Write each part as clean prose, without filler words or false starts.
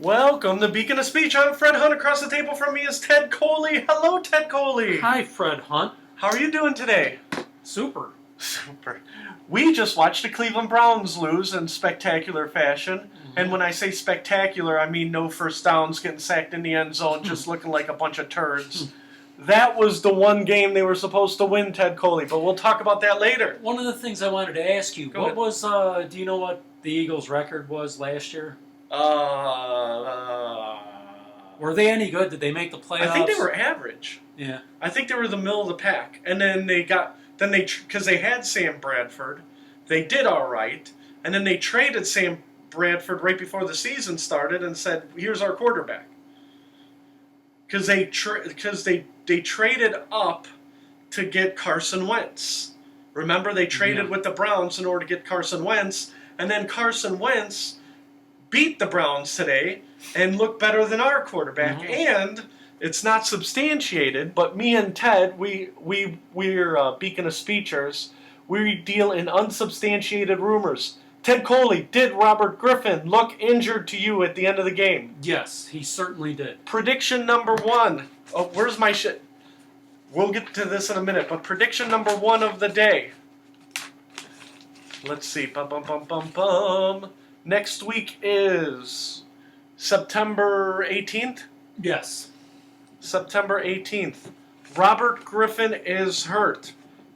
Welcome to Beacon of Speech. I'm Fred Hunt. Across the table from me is Ted Coley. Hello, Ted Coley. Hi, Fred Hunt. How are you doing today? Super. Super. We just watched the Cleveland Browns lose in spectacular fashion. Mm-hmm. And when I say spectacular, I mean no first downs, getting sacked in the end zone, just looking like a bunch of turds. That was the one game they were supposed to win, Ted Coley, but we'll talk about that later. One of the things I wanted to ask you, do you know what the Eagles' record was last year? Were they any good? Did they make the playoffs? I think they were average. Yeah. I think they were the middle of the pack. And then because they had Sam Bradford, they did all right. And then they traded Sam Bradford right before the season started and said, here's our quarterback. Because they traded up to get Carson Wentz. Remember, they traded with the Browns in order to get Carson Wentz. And then Carson Wentz beat the Browns today and looked better than our quarterback. Mm-hmm. And it's not substantiated, but me and Ted, we're Beacon of Speechers. We deal in unsubstantiated rumors. Ted Coley, did Robert Griffin look injured to you at the end of the game? Yes, he certainly did. Prediction number one. Oh, where's my shit? We'll get to this in a minute, but prediction number one of the day. Let's see. Bum, bum, bum, bum, bum. Next week is September 18th? Yes. September 18th. Robert Griffin is hurt.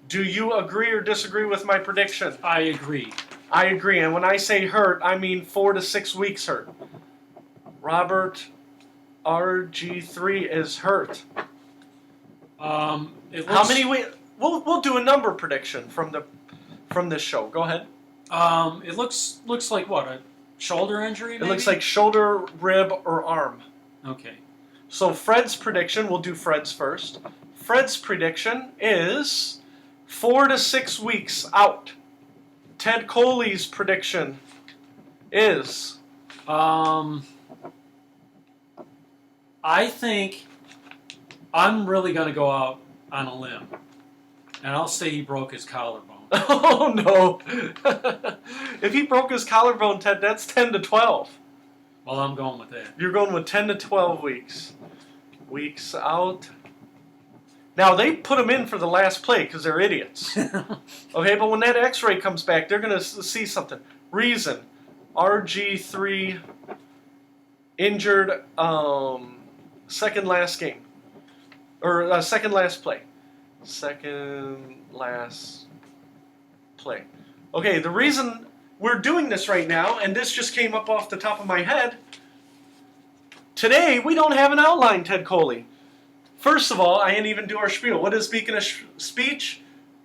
Do you agree or disagree with my prediction? I agree. I agree. And when I say hurt, I mean 4 to 6 weeks hurt. Robert RG3 is hurt. How many weeks? We'll do a number prediction from this show. Go ahead. It looks like what, a shoulder injury? Maybe? It looks like shoulder, rib, or arm. Okay. So Fred's prediction, we'll do Fred's first. Fred's prediction is 4 to 6 weeks out. Ted Coley's prediction is? I think I'm really going to go out on a limb. And I'll say he broke his collarbone. Oh, no. If he broke his collarbone, Ted, that's 10 to 12. Well, I'm going with that. You're going with 10 to 12 weeks. Weeks out. Now, they put him in for the last play because they're idiots. Okay, but when that x-ray comes back, they're going to see something. Reason. RG3 injured second last game. Or second last play. Second last play. Okay, the reason we're doing this right now, and this just came up off the top of my head, today we don't have an outline, Ted Coley. First of all, I didn't even do our spiel. What is Beacon of Speech?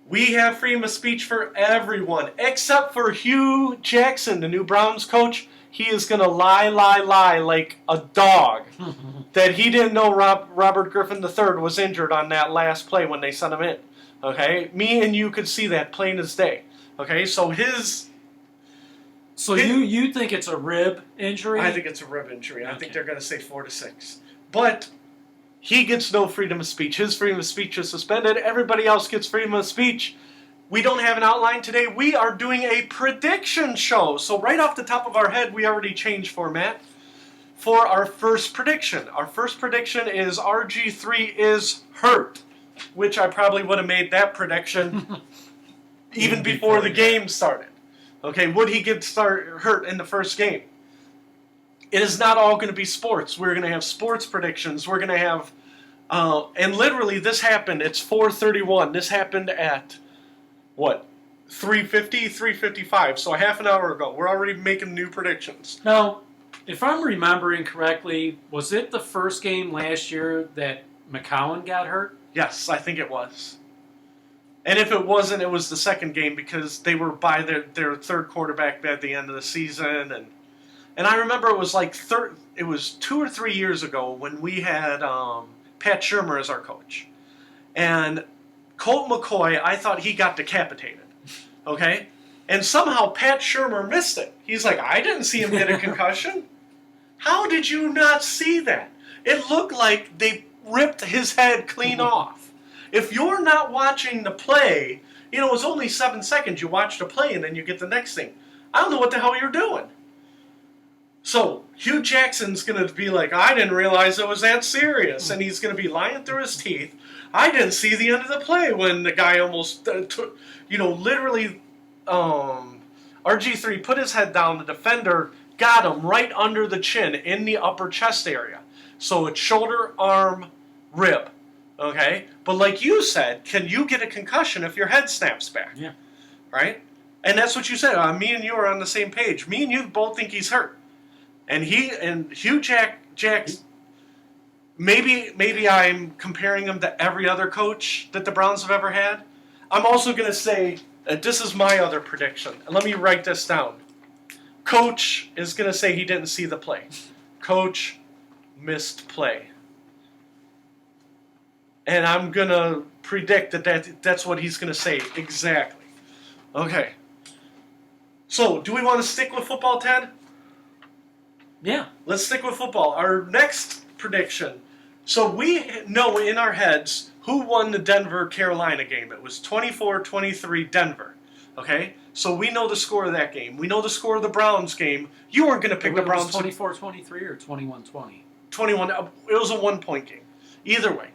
We have freedom of speech for everyone, except for Hugh Jackson, the new Browns coach. He is going to lie like a dog that he didn't know Robert Griffin III was injured on that last play when they sent him in. Okay? Me and you could see that plain as day. Okay? So you think it's a rib injury? I think it's a rib injury. Okay. I think they're going to say 4 to 6. But he gets no freedom of speech. His freedom of speech is suspended. Everybody else gets freedom of speech. We don't have an outline today. We are doing a prediction show. So right off the top of our head, we already changed format for our first prediction. Our first prediction is RG3 is hurt, which I probably would have made that prediction even before the game started. Okay, would he get hurt in the first game? It is not all going to be sports. We're going to have sports predictions. We're going to have, and literally this happened. It's 4:31. This happened at, what, 3:50, 3:55. So a half an hour ago. We're already making new predictions. Now, if I'm remembering correctly, was it the first game last year that McCown got hurt? Yes, I think it was. And if it wasn't, it was the second game because they were by their third quarterback at the end of the season. And I remember it was like it was 2 or 3 years ago when we had Pat Shurmur as our coach. And Colt McCoy, I thought he got decapitated. Okay? And somehow Pat Shurmur missed it. He's like, I didn't see him get a concussion. How did you not see that? It looked like they ripped his head clean off. If you're not watching the play, it was only 7 seconds. You watch the play and then you get the next thing. I don't know what the hell you're doing. So Hugh Jackson's going to be like, I didn't realize it was that serious. And he's going to be lying through his teeth. I didn't see the end of the play when the guy almost, literally, RG3 put his head down. The defender got him right under the chin in the upper chest area. So it's shoulder, arm, rib. Okay? But like you said, can you get a concussion if your head snaps back? Yeah. Right? And that's what you said. Me and you are on the same page. Me and you both think he's hurt. And Hugh Jackson, maybe I'm comparing him to every other coach that the Browns have ever had. I'm also going to say that this is my other prediction. And let me write this down. Coach is going to say he didn't see the play. Coach missed play. And I'm going to predict that's what he's going to say exactly. Okay. So, do we want to stick with football, Ted? Yeah. Let's stick with football. Our next prediction. So we know in our heads who won the Denver-Carolina game. It was 24-23 Denver. Okay? So we know the score of that game. We know the score of the Browns game. You weren't going to pick the Browns. Was 24-23 or 21-20? 21. It was a 1-point game. Either way.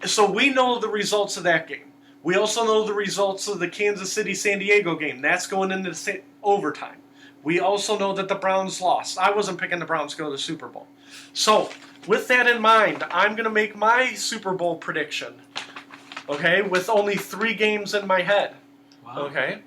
So we know the results of that game. We also know the results of the Kansas City-San Diego game. That's going into overtime. We also know that the Browns lost. I wasn't picking the Browns to go to the Super Bowl. So, with that in mind, I'm going to make my Super Bowl prediction. Okay? With only 3 games in my head. Wow. Okay?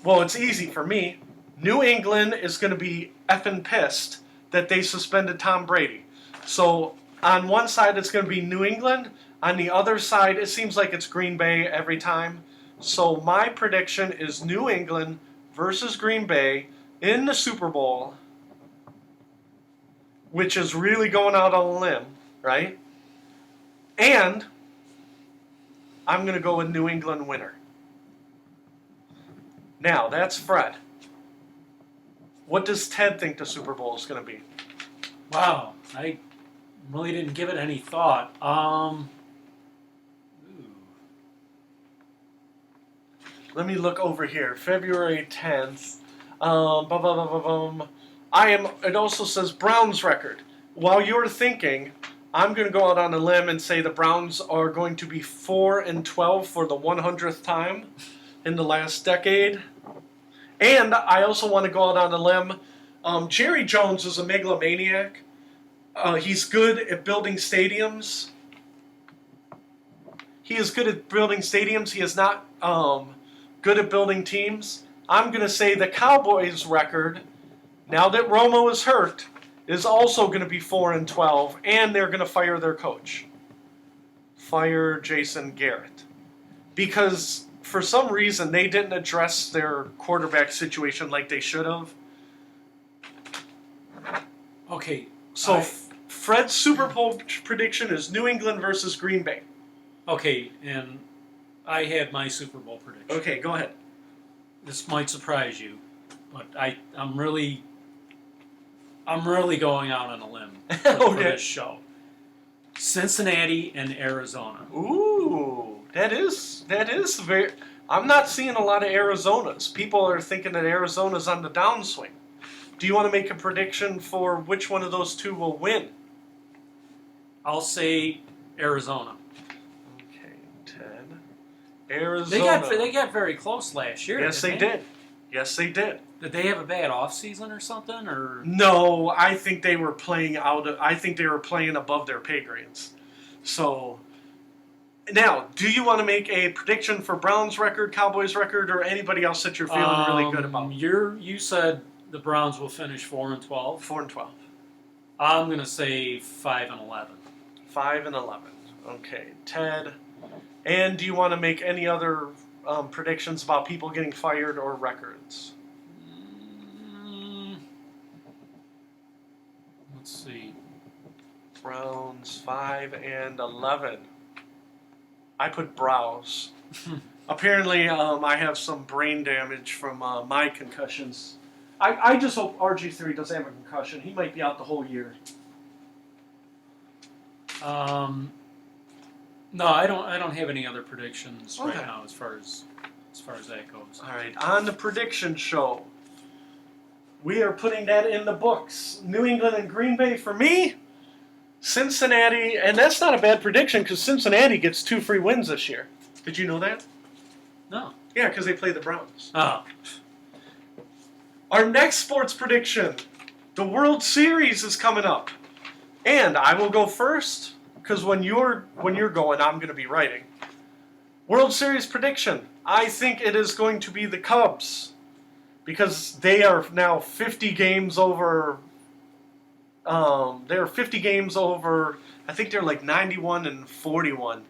Well, it's easy for me. New England is going to be effing pissed that they suspended Tom Brady. So, on one side, it's going to be New England. On the other side, it seems like it's Green Bay every time. So, my prediction is New England versus Green Bay in the Super Bowl, which is really going out on a limb, right? And I'm going to go with New England winner. Now, that's Fred. What does Ted think the Super Bowl is going to be? Wow. I really didn't give it any thought. Let me look over here. February 10th. It also says Browns record. While you're thinking, I'm going to go out on a limb and say the Browns are going to be 4-12 for the 100th time in the last decade. And I also want to go out on a limb. Jerry Jones is a megalomaniac. He's good at building stadiums. He is good at building stadiums. He is not good at building teams. I'm going to say the Cowboys record, now that Romo is hurt, is also going to be 4-12, and they're going to fire their coach. Fire Jason Garrett. Because for some reason they didn't address their quarterback situation like they should have. Okay. So Fred's Super Bowl prediction is New England versus Green Bay. Okay, and I had my Super Bowl prediction. Okay, go ahead. This might surprise you, but I'm really going out on a limb for this show. Cincinnati and Arizona. Ooh, that is very. I'm not seeing a lot of Arizonas. People are thinking that Arizona's on the downswing. Do you want to make a prediction for which one of those two will win? I'll say Arizona. Okay, Ted. Arizona. They got very close last year. Yes, they did. Yes, they did. Did they have a bad offseason or something? Or no, I think they were playing above their pay grades. So now, do you want to make a prediction for Browns record, Cowboys record, or anybody else that you're feeling really good about? You said the Browns will finish 4-12. 4-12. I'm going to say 5-11. 5-11. Okay, Ted. And do you want to make any other predictions about people getting fired or records? Let's see. Browns 5-11. I put brows. Apparently, I have some brain damage from my concussions. I just hope RG3 doesn't have a concussion. He might be out the whole year. No, I don't have any other predictions right now as far as that goes. All right, on the prediction show. We are putting that in the books. New England and Green Bay for me. Cincinnati, and that's not a bad prediction because Cincinnati gets 2 free wins this year. Did you know that? No. Yeah, because they play the Browns. Oh. Our next sports prediction. The World Series is coming up. And I will go first because when you're going, I'm going to be writing. World Series prediction. I think it is going to be the Cubs because they are now 50 games over. They're 50 games over. I think they're like 91-41.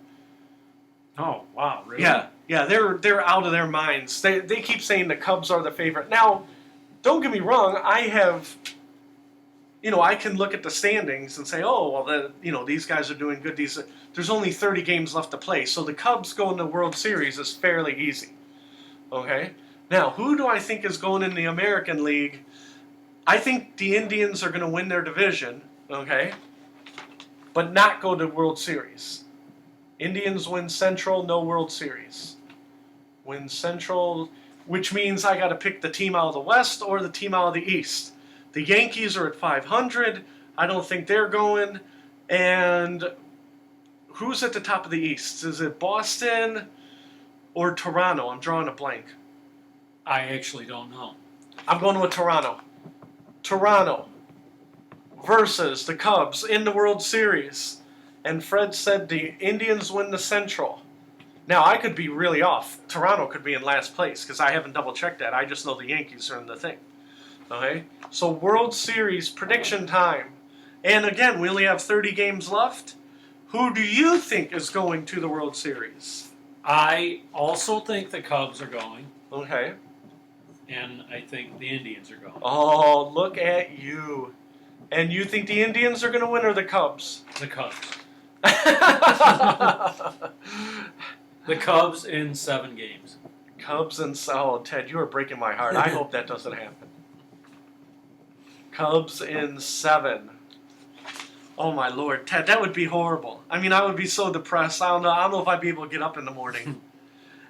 Oh, wow, really? Yeah, they're out of their minds. They keep saying the Cubs are the favorite. Now, don't get me wrong. I can look at the standings and say, oh, well, these guys are doing good. There's only 30 games left to play, so the Cubs going to the World Series is fairly easy. Okay? Now, who do I think is going in the American League? I think the Indians are going to win their division, okay, but not go to World Series. Indians win Central, no World Series. Win Central, which means I got to pick the team out of the West or the team out of the East. The Yankees are at 500. I don't think they're going. And who's at the top of the East? Is it Boston or Toronto? I'm drawing a blank. I actually don't know. I'm going with Toronto. Toronto versus the Cubs in the World Series. And Fred said the Indians win the Central. Now, I could be really off. Toronto could be in last place because I haven't double-checked that. I just know the Yankees are in the thing. Okay? So, World Series prediction time. And again, we only have 30 games left. Who do you think is going to the World Series? I also think the Cubs are going. Okay. And I think the Indians are going. Oh, look at you. And you think the Indians are going to win or the Cubs? The Cubs. The Cubs in 7 games. Cubs and... Oh, Ted, you are breaking my heart. I hope that doesn't happen. Cubs in 7. Oh, my Lord. Ted, that would be horrible. I mean, I would be so depressed. I don't know if I'd be able to get up in the morning.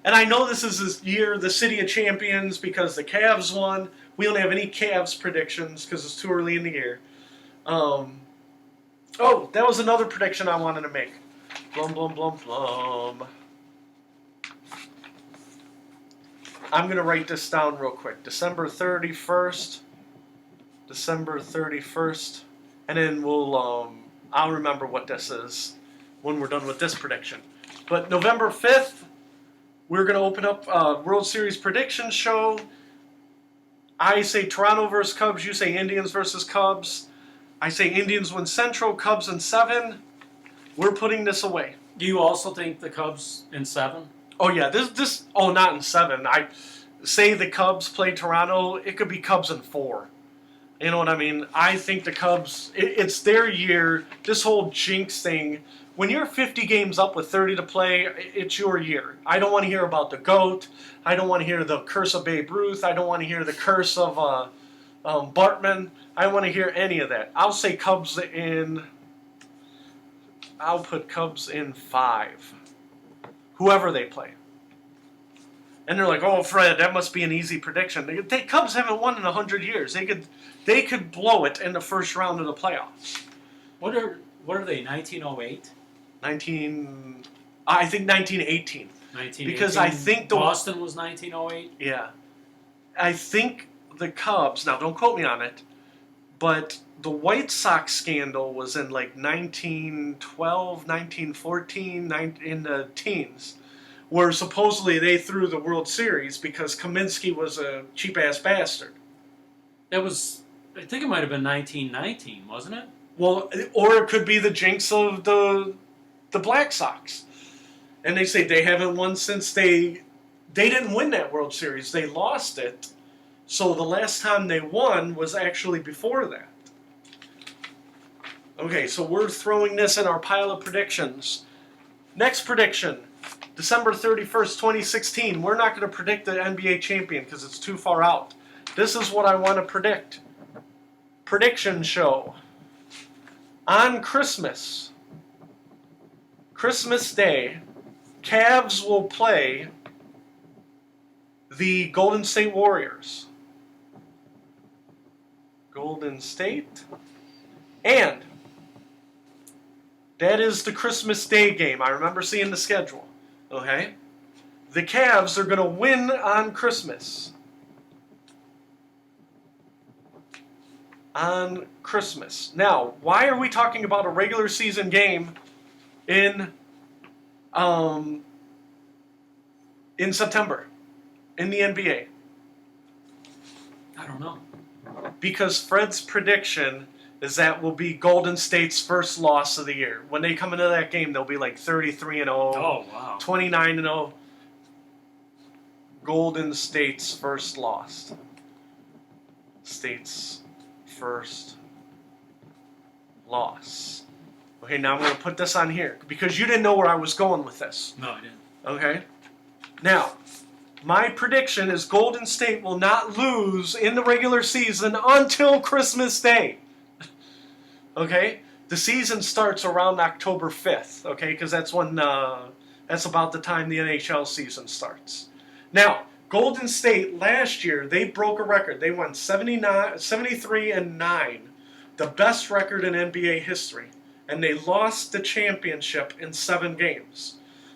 And I know this is this year, the City of Champions, because the Cavs won. We don't have any Cavs predictions because it's too early in the year. Oh, that was another prediction I wanted to make. Blum, blum, blum, blum. I'm going to write this down real quick. December 31st. And then I'll remember what this is when we're done with this prediction. But November 5th, we're going to open up a World Series prediction show. I say Toronto versus Cubs. You say Indians versus Cubs. I say Indians win Central, Cubs in 7. We're putting this away. Do you also think the Cubs in 7? Oh, yeah. Not in 7. I say the Cubs play Toronto. It could be Cubs in 4. You know what I mean? I think the Cubs, it's their year. This whole jinx thing. When you're 50 games up with 30 to play, it's your year. I don't want to hear about the GOAT. I don't want to hear the curse of Babe Ruth. I don't want to hear the curse of Bartman. I don't want to hear any of that. I'll say Cubs in... I'll put Cubs in 5. Whoever they play. And they're like, oh, Fred, that must be an easy prediction. The Cubs haven't won in 100 years. They could blow it in the first round of the playoffs. What are they, 1908? I think 1918. 1918. Because I think Boston was 1908? Yeah. I think the Cubs, now don't quote me on it, but the White Sox scandal was in like 1912, 1914, in the teens, where supposedly they threw the World Series because Kaminsky was a cheap-ass bastard. That was, I think it might have been 1919, wasn't it? Well, or it could be the jinx of the Black Sox. And they say they haven't won since they didn't win that World Series. They lost it. So the last time they won was actually before that. Okay, so we're throwing this in our pile of predictions. Next prediction, December 31st, 2016. We're not going to predict the NBA champion because it's too far out. This is what I want to predict. Prediction show. On Christmas Day, Cavs will play the Golden State Warriors. Golden State. And that is the Christmas Day game. I remember seeing the schedule. Okay? The Cavs are going to win on Christmas. On Christmas. Now, why are we talking about a regular season game in September in the NBA? I don't know. Because Fred's prediction is that will be Golden State's first loss of the year. When they come into that game, they'll be like 33-0. Oh, wow. 29-0. Golden State's first loss. State's first loss. Okay, now I'm going to put this on here because you didn't know where I was going with this. No, I didn't. Okay? Now, my prediction is Golden State will not lose in the regular season until Christmas Day. Okay? The season starts around October 5th, okay? Because that's when that's about the time the NHL season starts. Now, Golden State last year, they broke a record. They won 73-9, the best record in NBA history. And they lost the championship in 7 games.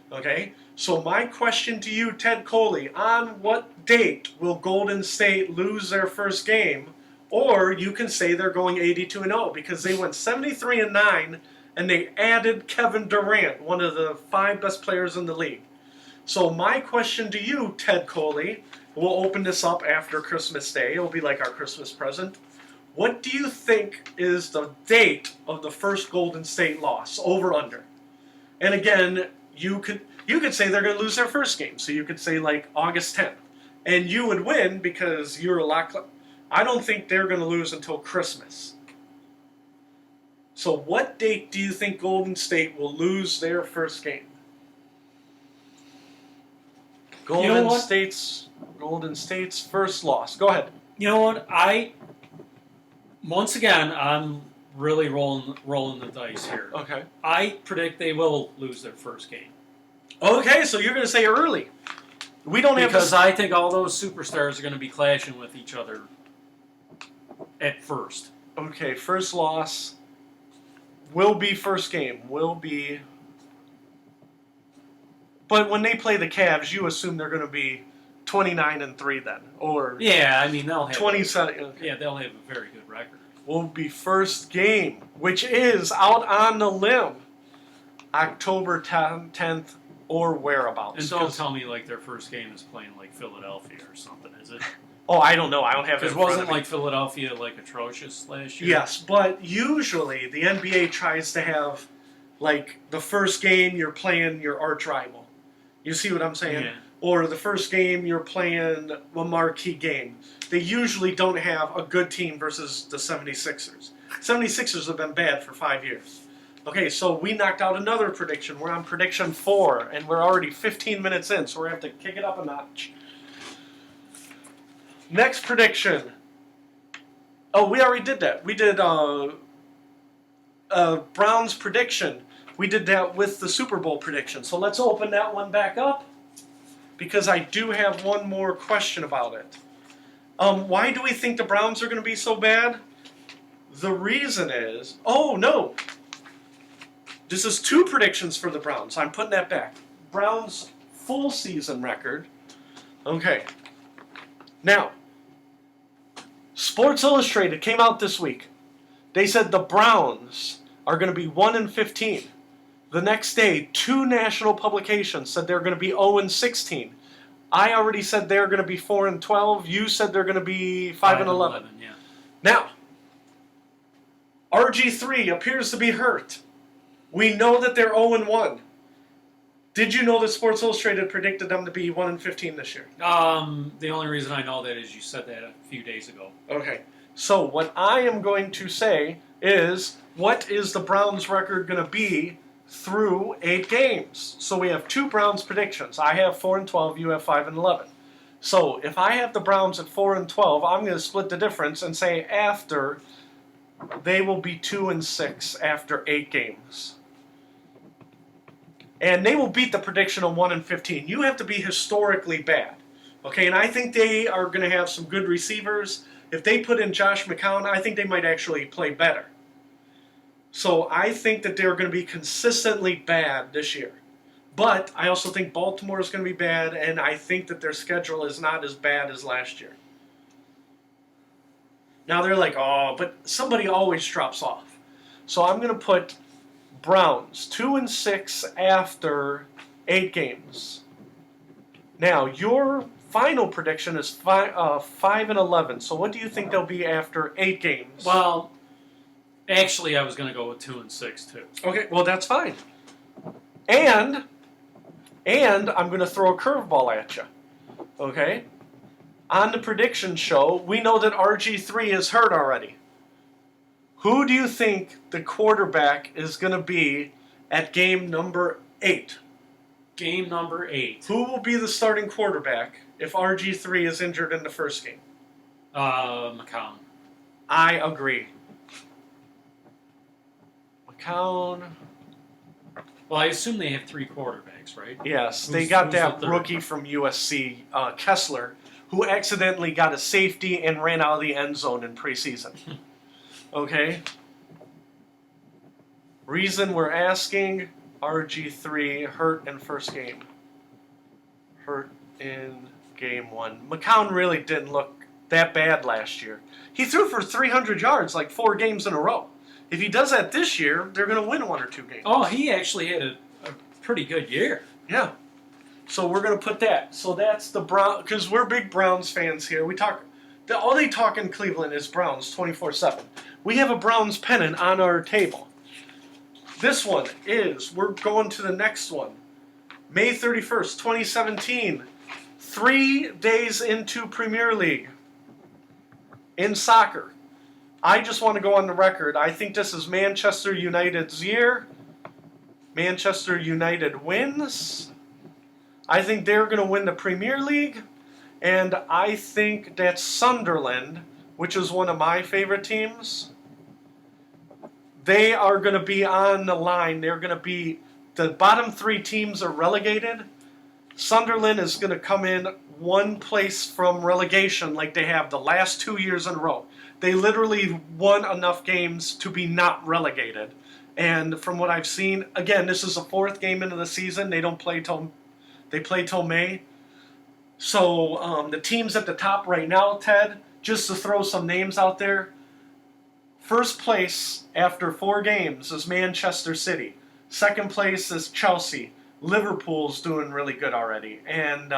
Okay? So my question to you, Ted Coley, on what date will Golden State lose their first game? Or you can say they're going 82-0 because they went 73-9 and they added Kevin Durant, one of the 5 best players in the league. So my question to you, Ted Coley, we'll open this up after Christmas Day. It'll be like our Christmas present. What do you think is the date of the first Golden State loss, over under? And again, you could say they're going to lose their first game. So you could say like August 10th. And you would win because you're a lot I don't think they're going to lose until Christmas. So what date do you think Golden State will lose their first game? Golden State's first loss. Go ahead. You know what? Once again, I'm really rolling the dice here. Okay. I predict they will lose their first game. Okay, so you're going to say early. We don't have because I think all those superstars are going to be clashing with each other at first. Okay, first loss will be first game. Will be. But when they play the Cavs, you assume they're going to be 29-3 then, or yeah, I mean they'll have 27. Okay. Yeah, they'll have a very good record. Will be first game, which is out on the limb, October 10th or whereabouts. And don't tell me like their first game is playing like Philadelphia or something, is it? Oh, I don't know. I don't have it. Because wasn't like Philadelphia like atrocious last year? Yes, but usually the NBA tries to have like the first game you're playing your arch rival. You see what I'm saying? Yeah. Or the first game you're playing a marquee game. They usually don't have a good team versus the 76ers. 76ers have been bad for 5 years. Okay, so we knocked out another prediction. We're on prediction 4, and we're already 15 minutes in, so we're going to have to kick it up a notch. Next prediction. Oh, we already did that. We did Brown's prediction. We did that with the Super Bowl prediction. So let's open that one back up, because I do have one more question about it. Why do we think the Browns are going to be so bad? The reason is... Oh, no. This is 2 predictions for the Browns. I'm putting that back. Browns' full season record. Okay. Now, Sports Illustrated came out this week. They said the Browns are going to be 1-15. The next day, 2 national publications said they're going to be 0-16. I already said they're going to be 4-12. You said they're going to be 5-11. Yeah. Now, RG3 appears to be hurt. We know that they're 0-1. Did you know that Sports Illustrated predicted them to be 1-15 this year? The only reason I know that is you said that a few days ago. Okay. So what I am going to say is, what is the Browns' record going to be through 8 games? So we have 2 Browns predictions. I have 4-12. You have 5-11. So if I have the Browns at 4-12, I'm going to split the difference and say after they will be 2-6 after 8 games. And they will beat the prediction of 1-15. You have to be historically bad. Okay, and I think they are going to have some good receivers. If they put in Josh McCown, I think they might actually play better. So I think that they're going to be consistently bad this year. But I also think Baltimore is going to be bad, and I think that their schedule is not as bad as last year. Now they're like, oh, but somebody always drops off. So I'm going to put Browns 2-6 after 8 games. Now your final prediction is 5-11. So what do you think they'll be after 8 games? Well, actually, I was going to go with 2-6 too. Okay, well that's fine. And I'm going to throw a curveball at you. Okay? On the prediction show, we know that RG3 is hurt already. Who do you think the quarterback is going to be at game number 8? Game number 8. Who will be the starting quarterback if RG3 is injured in the first game? McCown. I agree. McCown. Well, I assume they have 3 quarterbacks, right? Yes, they got who's that the third? rookie from USC, Kessler, who accidentally got a safety and ran out of the end zone in preseason. Okay? Reason we're asking, RG3 hurt in first game. Hurt in game 1. McCown really didn't look that bad last year. He threw for 300 yards like 4 games in a row. If he does that this year, they're going to win 1 or 2 games. Oh, he actually had a pretty good year. Yeah. So we're going to put that. So that's the Brown, because we're big Browns fans here. We talk, all they talk in Cleveland is Browns 24/7. We have a Browns pennant on our table. This one is, we're going to the next one. May 31st, 2017. 3 days into Premier League in soccer. I just want to go on the record. I think this is Manchester United's year. Manchester United wins. I think they're going to win the Premier League. And I think that Sunderland, which is one of my favorite teams, they are going to be on the line. They're going to be, the bottom 3 teams are relegated. Sunderland is going to come in 1 place from relegation like they have the last 2 years in a row. They literally won enough games to be not relegated. And from what I've seen, again, this is the 4th game into the season. They play till May. So the teams at the top right now, Ted, just to throw some names out there, first place after 4 games is Manchester City. Second place is Chelsea. Liverpool's doing really good already. And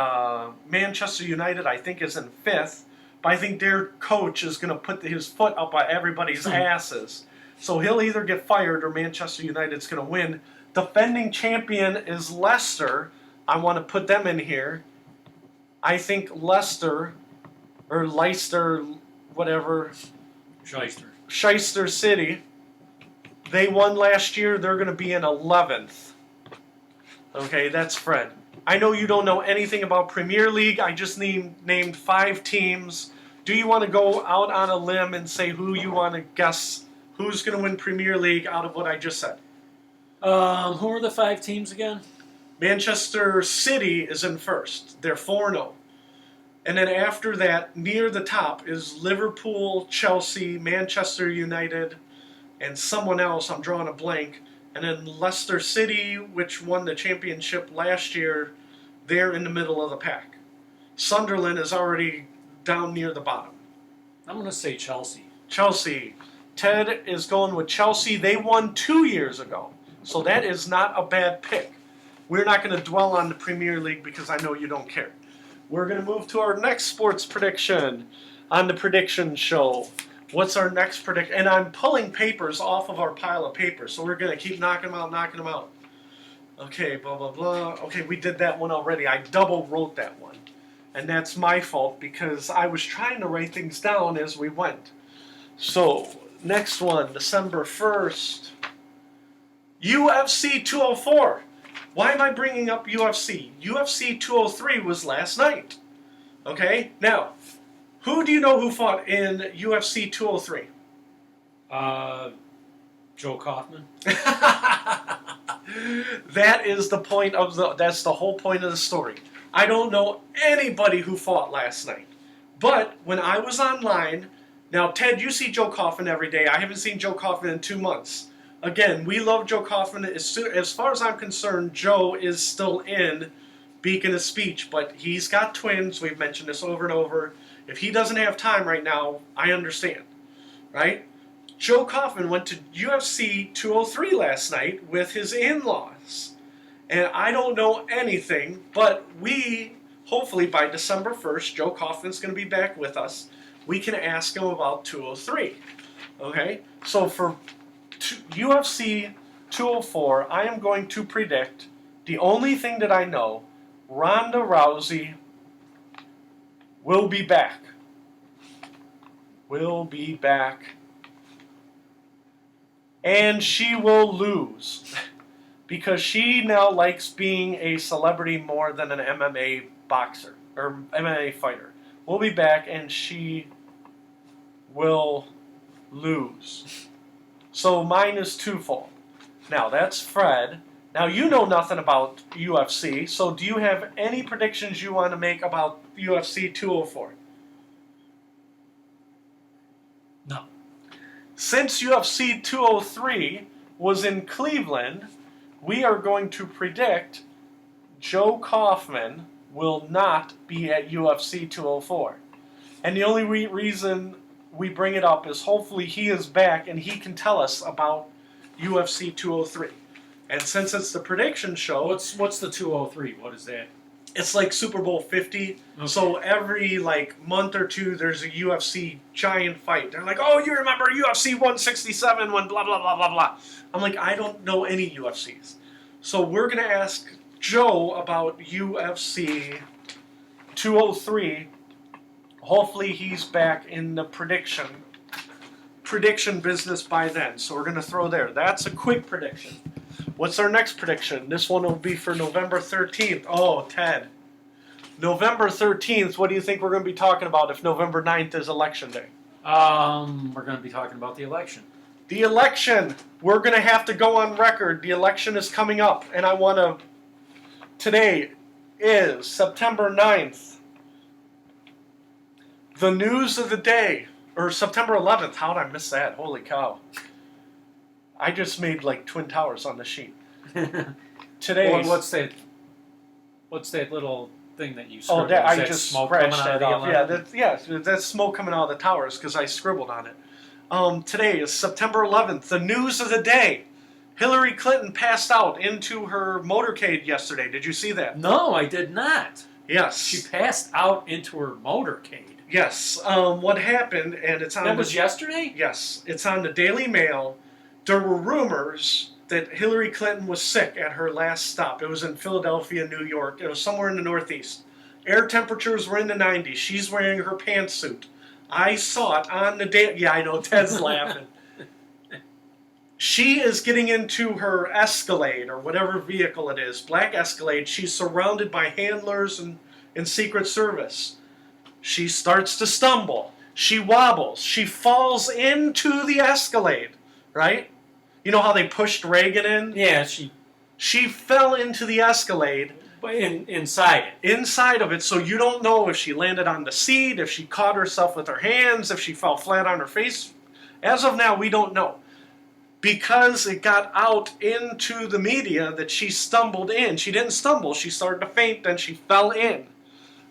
Manchester United, I think, is in 5th. But I think their coach is going to put his foot up on everybody's asses. So he'll either get fired or Manchester United's going to win. Defending champion is Leicester. I want to put them in here. I think Leicester, whatever. Shyster City. They won last year. They're going to be in 11th. Okay, that's Fred. I know you don't know anything about Premier League. I just named 5 teams. Do you want to go out on a limb and say who you want to guess who's going to win Premier League out of what I just said? Who are the 5 teams again? Manchester City is in first. They're 4-0. And then after that, near the top is Liverpool, Chelsea, Manchester United, and someone else. I'm drawing a blank. And then Leicester City, which won the championship last year, they're in the middle of the pack. Sunderland is already down near the bottom. I'm going to say Chelsea. Chelsea. Ted is going with Chelsea. They won 2 years ago. So that is not a bad pick. We're not going to dwell on the Premier League because I know you don't care. We're going to move to our next sports prediction on the prediction show. What's our next prediction? And I'm pulling papers off of our pile of papers, so we're going to keep knocking them out. Okay, blah, blah, blah. Okay, we did that one already. I double wrote that one. And that's my fault because I was trying to write things down as we went. So, next one, December 1st. UFC 204. Why am I bringing up UFC? UFC 203 was last night. Okay? Now, who do you know who fought in UFC 203? Joe Kaufman. That is the point of that's the whole point of the story. I don't know anybody who fought last night. But when I was online, Now, Ted, you see Joe Coffin every day. I haven't seen Joe Coffin in 2 months. Again, we love Joe Coffin. As far as I'm concerned, Joe is still in Beacon of Speech, but he's got twins. We've mentioned this over and over. If he doesn't have time right now, I understand, right? Joe Coffin went to UFC 203 last night with his in-laws. And I don't know anything, but hopefully by December 1st, Joe Coffin's going to be back with us. We can ask him about 203. Okay? So for UFC 204, I am going to predict the only thing that I know, Ronda Rousey will be back. Will be back. And she will lose. Because she now likes being a celebrity more than an MMA boxer or MMA fighter. We'll be back and she will lose. So mine is twofold. Now that's Fred. Now you know nothing about UFC, so do you have any predictions you want to make about UFC 204? No. Since UFC 203 was in Cleveland, we are going to predict Joe Kaufman will not be at UFC 204. And the only reason we bring it up is hopefully he is back and he can tell us about UFC 203. And since it's the prediction show... What's the 203? What is that? It's like Super Bowl 50. Okay. So every month or two, there's a UFC giant fight. They're like, oh, you remember UFC 167 when blah, blah, blah, blah, blah. I'm like, I don't know any UFCs. So we're going to ask Joe about UFC 203. Hopefully he's back in the prediction business by then. So we're going to throw there. That's a quick prediction. What's our next prediction? This one will be for November 13th. Oh, Ted. November 13th, what do you think we're going to be talking about if November 9th is Election Day? We're going to be talking about the election. The election. We're going to have to go on record. The election is coming up, and I want to... Today is September 9th. The news of the day, or September 11th. How did I miss that? Holy cow. I just made Twin Towers on the sheet. Today. Well, what's that little thing that you scribbled? Oh, I that just smoke scratched coming out that of the off. Yeah, that's smoke coming out of the towers because I scribbled on it. Today is September 11th. The news of the day. Hillary Clinton passed out into her motorcade yesterday. Did you see that? No, I did not. Yes. She passed out into her motorcade. Yes. What happened, and it's on... That was yesterday? Yes. It's on the Daily Mail. There were rumors that Hillary Clinton was sick at her last stop. It was in Philadelphia, New York. It was somewhere in the Northeast. Air temperatures were in the 90s. She's wearing her pantsuit. I saw it on the day. Yeah, I know. Ted's laughing. She is getting into her Escalade, or whatever vehicle it is, black Escalade. She's surrounded by handlers and Secret Service. She starts to stumble. She wobbles. She falls into the Escalade, right? You know how they pushed Reagan in? Yeah, she fell into the Escalade. Inside it. Inside of it, so you don't know if she landed on the seat, if she caught herself with her hands, if she fell flat on her face. As of now, we don't know. Because it got out into the media that she stumbled in. She didn't stumble. She started to faint, then she fell in.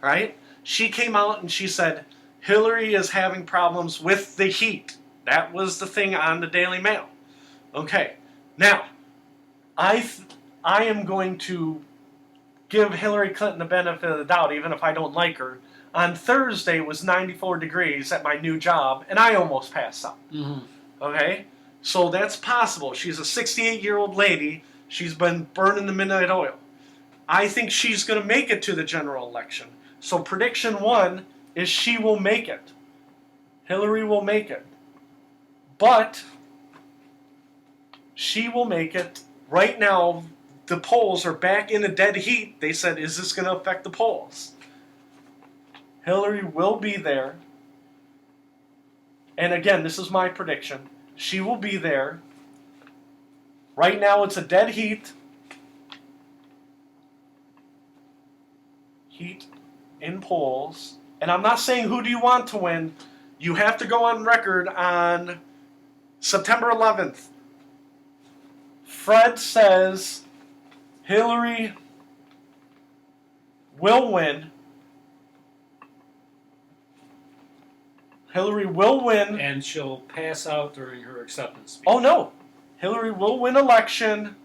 Right? She came out and she said, Hillary is having problems with the heat. That was the thing on the Daily Mail. Okay. Now, I am going to give Hillary Clinton the benefit of the doubt, even if I don't like her. On Thursday, it was 94 degrees at my new job, and I almost passed out. Mm-hmm. Okay? So that's possible. She's a 68-year-old lady. She's been burning the midnight oil. I think she's going to make it to the general election. So prediction 1 is she will make it. Hillary will make it. But she will make it. Right now, the polls are back in a dead heat. They said, is this going to affect the polls? Hillary will be there. And again, this is my prediction. She will be there. Right now, it's a dead heat. Heat in polls. And I'm not saying who do you want to win. You have to go on record on September 11th. Fred says Hillary will win. Hillary will win. And she'll pass out during her acceptance speech. Oh, no. Hillary will win election,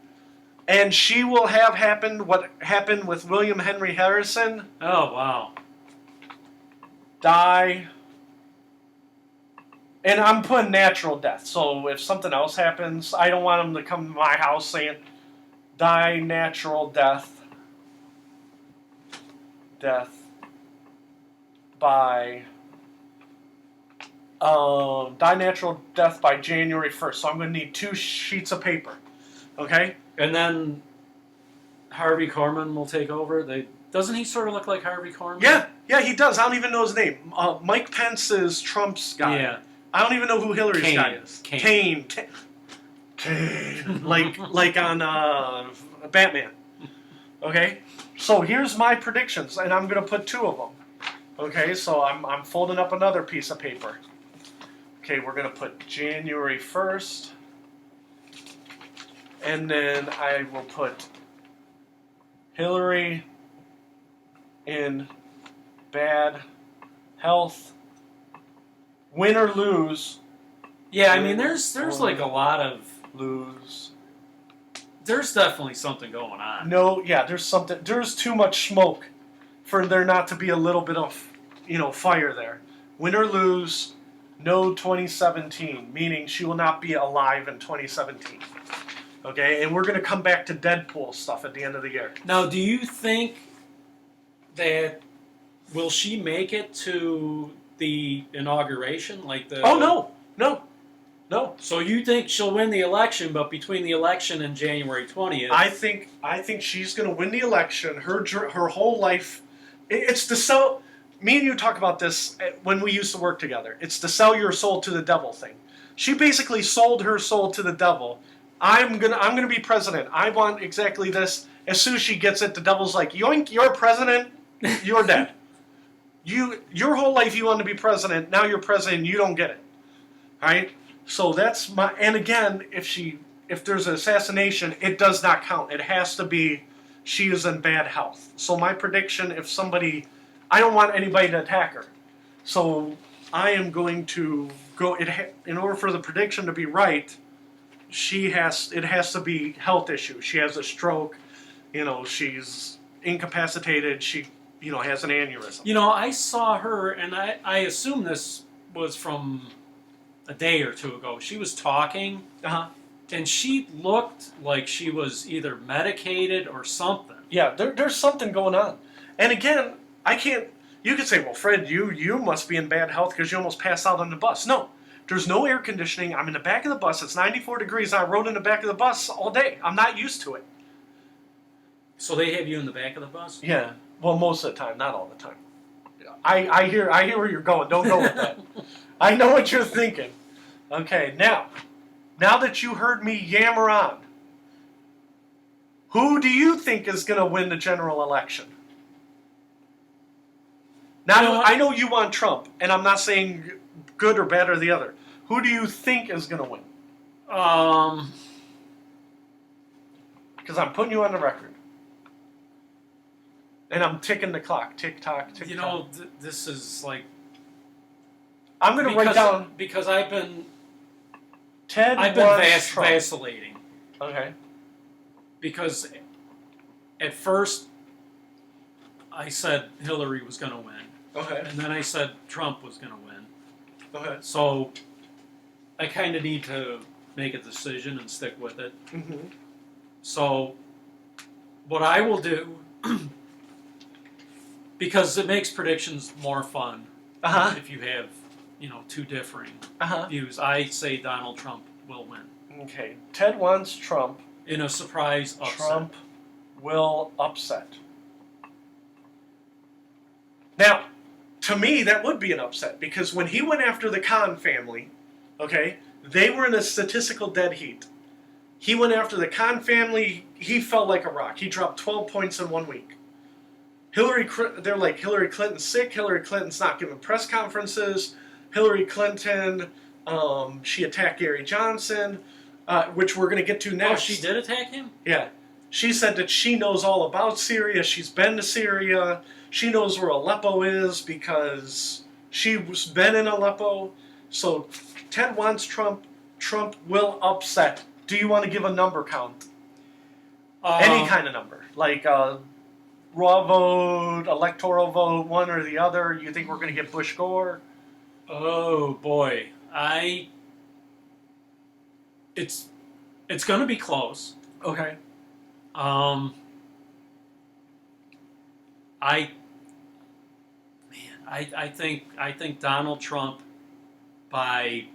and she will have happened what happened with William Henry Harrison. Oh, wow. Die. And I'm putting natural death. So if something else happens, I don't want them to come to my house saying, die natural death. Death by... die natural death by January 1st. So I'm going to need 2 sheets of paper. Okay? And then Harvey Korman will take over. Doesn't he sort of look like Harvey Korman? Yeah, he does. I don't even know his name. Mike Pence is Trump's guy. Yeah. I don't even know who Hillary's guy is. Kane. like on Batman. Okay? So here's my predictions, and I'm going to put 2 of them. Okay, so I'm folding up another piece of paper. Okay, we're going to put January 1st. And then I will put Hillary in bad health. Win or lose. Yeah, I mean, there's like a lot of... Lose. There's definitely something going on. No, yeah, there's too much smoke for there not to be a little bit of, fire there. Win or lose, no 2017, meaning she will not be alive in 2017. Okay, and we're going to come back to Deadpool stuff at the end of the year. Now, do you think that... Will she make it to the inauguration? Oh, no. So you think she'll win the election, but between the election and January 20th... I think she's going to win the election. Her whole life... It's to sell... Me and you talk about this when we used to work together. It's to sell your soul to the devil thing. She basically sold her soul to the devil. I'm gonna be president. I want exactly this. As soon as she gets it, the devil's like, yoink, you're president, you're dead. Your whole life you want to be president, now you're president, you don't get it. Alright? So that's my... And again, if there's an assassination, it does not count. It has to be she is in bad health. So my prediction, if somebody... I don't want anybody to attack her. So I am going to go... In order for the prediction to be right, it has to be health issue. She has a stroke, she's incapacitated, she, has an aneurysm. I saw her, and I assume this was from a day or 2 ago. She was talking, and she looked like she was either medicated or something. Yeah, there's something going on. And again, I can't... You could say, well, Fred, you must be in bad health because you almost passed out on the bus. No. There's no air conditioning. I'm in the back of the bus. It's 94 degrees. I rode in the back of the bus all day. I'm not used to it. So they have you in the back of the bus? Yeah. Well, most of the time, not all the time. I hear where you're going. Don't go with that. I know what you're thinking. Okay, now that you heard me yammer on, who do you think is going to win the general election? Now, I know you want Trump, and I'm not saying good or bad or the other. Who do you think is going to win? Because I'm putting you on the record. And I'm ticking the clock. Tick tock, tick tock. This is like... I'm going to write down... Because I've been Ted wants Trump. Vacillating. Okay. Because at first I said Hillary was going to win. Okay. And then I said Trump was going to win. Okay. So I kind of need to make a decision and stick with it. Mm-hmm. So what I will do, because it makes predictions more fun if you have, 2 differing views, I say Donald Trump will win. Okay. Ted wants Trump. In a surprise upset. Trump will upset. Now, to me, that would be an upset, because when he went after the Khan family, okay, they were in a statistical dead heat. He went after the Khan family, he fell like a rock. He dropped 12 points in 1 week. They're like, Hillary Clinton's sick, Hillary Clinton's not giving press conferences, Hillary Clinton, she attacked Gary Johnson, which we're going to get to next. Oh, she did attack him? Yeah. She said that she knows all about Syria. She's been to Syria. She knows where Aleppo is because she's been in Aleppo. So Ted wants Trump. Trump will upset. Do you want to give a number count? Any kind of number. Like raw vote, electoral vote, one or the other. You think we're going to get Bush Gore? Oh, boy. It's going to be close. Okay. I think Donald Trump by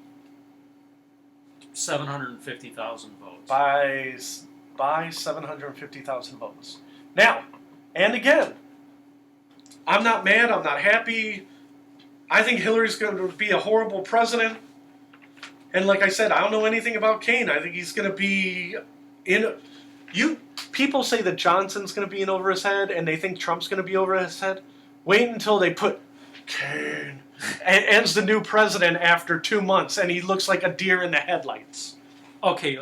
750,000 votes. By 750,000 votes. Now, and again, I'm not mad. I'm not happy. I think Hillary's going to be a horrible president. And like I said, I don't know anything about Kane. I think he's going to be in. People say that Johnson's going to be in over his head, and they think Trump's going to be over his head. Wait until they put Kane as the new president after 2 months, and he looks like a deer in the headlights. Okay,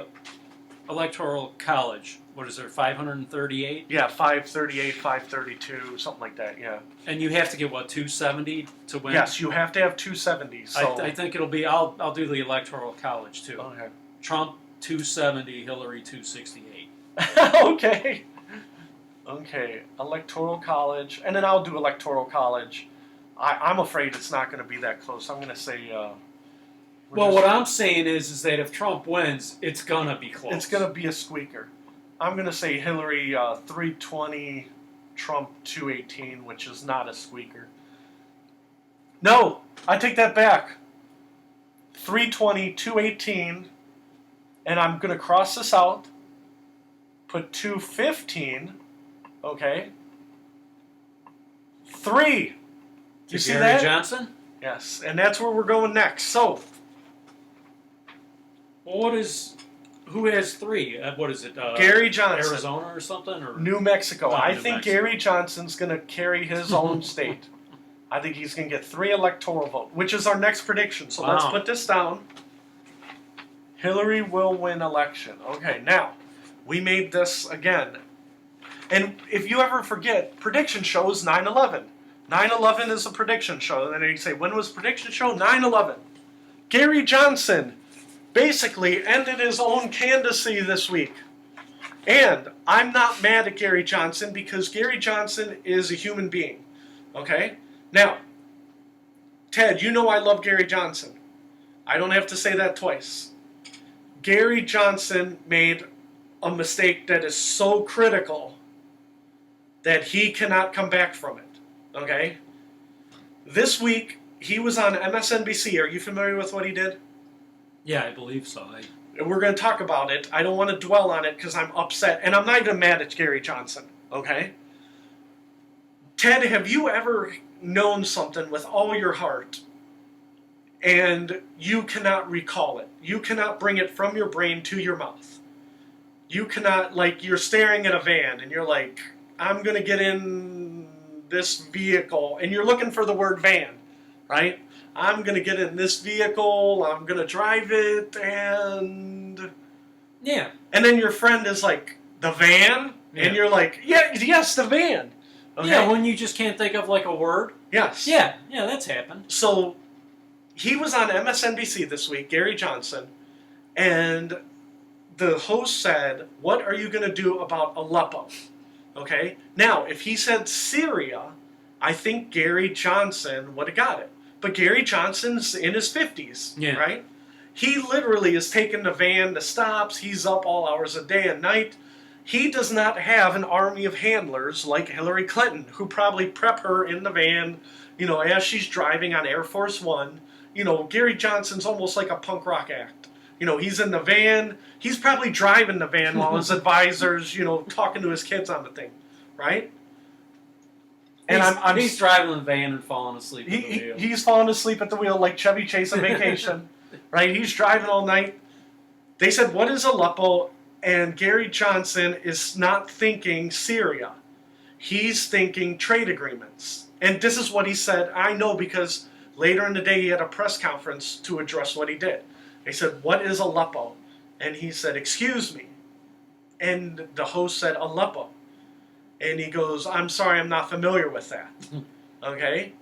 Electoral College. What is there, 538? Yeah, 538, 532, something like that, yeah. And you have to get, what, 270 to win? Yes, you have to have 270. So. I think it'll be, I'll do the Electoral College, too. Okay. Trump, 270, Hillary, 268. Okay. Okay, Electoral College. And then I'll do Electoral College. I'm afraid it's not going to be that close. I'm going to say... what I'm saying is that if Trump wins, it's going to be close. It's going to be a squeaker. I'm going to say Hillary 320, Trump 218, which is not a squeaker. No, I take that back. 320, 218, and I'm going to cross this out. Put 215, okay. 3. You see Gary that? Johnson? Yes, and that's where we're going next. So, who has 3? What is it? Gary Johnson. Arizona or something? Or New Mexico. No, I New think Mexico. Gary Johnson's going to carry his own state. I think he's going to get 3 electoral votes, which is our next prediction. So let's put this down. Hillary will win election. Okay, now, we made this again. And if you ever forget, prediction shows 9/11. 9/11 is a prediction show. And then you say, when was prediction show? 9/11. Gary Johnson basically ended his own candidacy this week. And I'm not mad at Gary Johnson because Gary Johnson is a human being. Okay? Now, Ted, you know I love Gary Johnson. I don't have to say that twice. Gary Johnson made a mistake that is so critical that he cannot come back from it. Okay? This week, he was on MSNBC. Are you familiar with what he did? Yeah, I believe so. We're going to talk about it. I don't want to dwell on it because I'm upset. And I'm not even mad at Gary Johnson. Okay? Ted, have you ever known something with all your heart and you cannot recall it? You cannot bring it from your brain to your mouth. You cannot, like, you're staring at a van and you're like, I'm going to get in this vehicle. And you're looking for the word van, right? I'm going to get in this vehicle, I'm going to drive it, and... Yeah. And then your friend is like, the van? Yeah. And you're like, yeah, yes, the van. Okay? Yeah, when you just can't think of, like, a word. Yes. Yeah, that's happened. So, he was on MSNBC this week, Gary Johnson, and the host said, what are you going to do about Aleppo? Okay? Now, if he said Syria, I think Gary Johnson would have got it. But Gary Johnson's in his 50s, right? He literally is taking the van to stops. He's up all hours of day and night. He does not have an army of handlers like Hillary Clinton, who probably prep her in the van, as she's driving on Air Force One. Gary Johnson's almost like a punk rock act. He's in the van. He's probably driving the van while his advisors, talking to his kids on the thing, right? And he's driving the van and falling asleep at the wheel. He's falling asleep at the wheel like Chevy Chase on vacation, right? He's driving all night. They said, what is Aleppo? And Gary Johnson is not thinking Syria. He's thinking trade agreements. And this is what he said. I know because Later in the day, he had a press conference to address what he did. They said, "What is Aleppo?" And he said, "Excuse me." And the host said, "Aleppo." And he goes, "I'm sorry, I'm not familiar with that." Okay?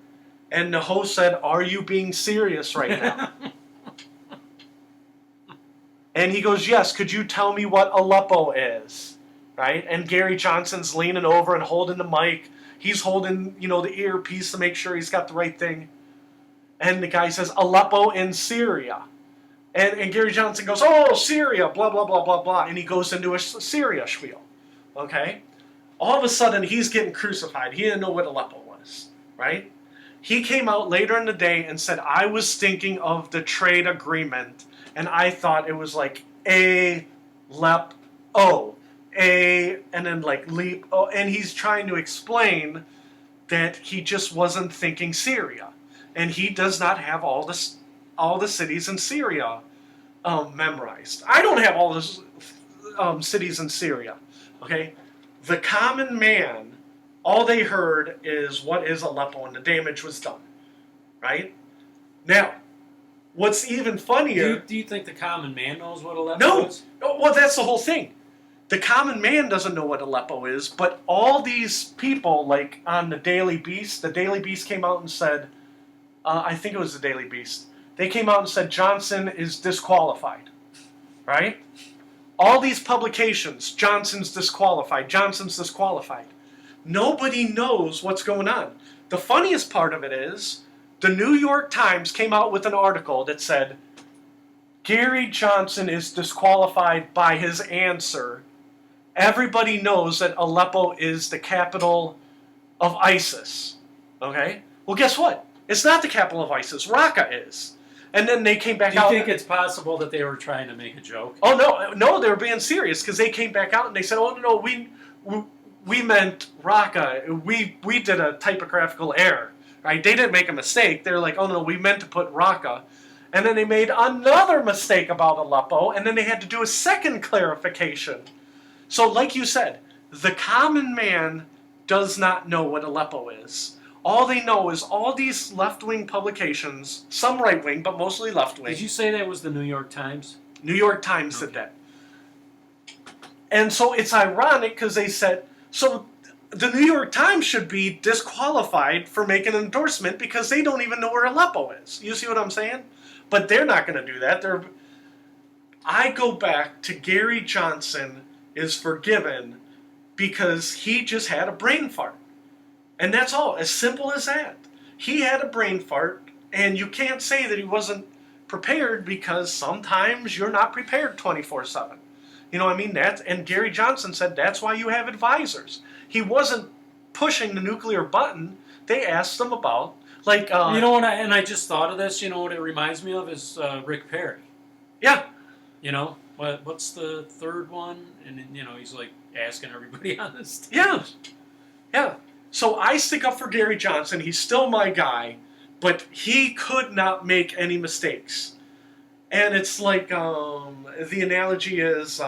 And the host said, "Are you being serious right now?" And he goes, "Yes, could you tell me what Aleppo is?" Right? And Gary Johnson's leaning over and holding the mic. He's holding, the earpiece to make sure he's got the right thing. And the guy says, "Aleppo in Syria." And Gary Johnson goes, "Oh, Syria, blah, blah, blah, blah, blah." And he goes into a Syria spiel. Okay? All of a sudden, he's getting crucified. He didn't know what Aleppo was. Right? He came out later in the day and said, "I was thinking of the trade agreement, and I thought it was like A-lep-O. And then like leap. Oh, and he's trying to explain that he just wasn't thinking Syria. And he does not have all the cities in Syria memorized. I don't have all the cities in Syria. Okay? The common man, all they heard is what is Aleppo, and the damage was done. Right? Now, what's even funnier... Do you think the common man knows what Aleppo is? No. Well, that's the whole thing. The common man doesn't know what Aleppo is, but all these people, like on the Daily Beast came out and said, I think it was the Daily Beast, they came out and said Johnson is disqualified, right? All these publications, Johnson's disqualified. Nobody knows what's going on. The funniest part of it is, the New York Times came out with an article that said, Gary Johnson is disqualified by his answer. Everybody knows that Aleppo is the capital of ISIS. Okay? Well, guess what? It's not the capital of ISIS. Raqqa is. And then they came back out. Do you think it's possible that they were trying to make a joke? Oh, no, they were being serious, because they came back out and they said, "Oh, no, we meant Raqqa. We did a typographical error." Right? They didn't make a mistake. They're like, "Oh, no, we meant to put Raqqa." And then they made another mistake about Aleppo, and then they had to do a second clarification. So, like you said, the common man does not know what Aleppo is. All they know is all these left-wing publications, some right-wing, but mostly left-wing. Did you say that was the New York Times? New York Times said that. And so it's ironic because they said, so the New York Times should be disqualified for making an endorsement because they don't even know where Aleppo is. You see what I'm saying? But they're not going to do that. I go back to Gary Johnson is forgiven because he just had a brain fart. And that's all. As simple as that. He had a brain fart, and you can't say that he wasn't prepared because sometimes you're not prepared 24/7. You know what I mean? And Gary Johnson said that's why you have advisors. He wasn't pushing the nuclear button. They asked him about, like... I just thought of this, what it reminds me of is Rick Perry. Yeah. What's the third one? And he's like asking everybody on this stage. Yeah. So I stick up for Gary Johnson. He's still my guy, but he could not make any mistakes. And it's like, the analogy is,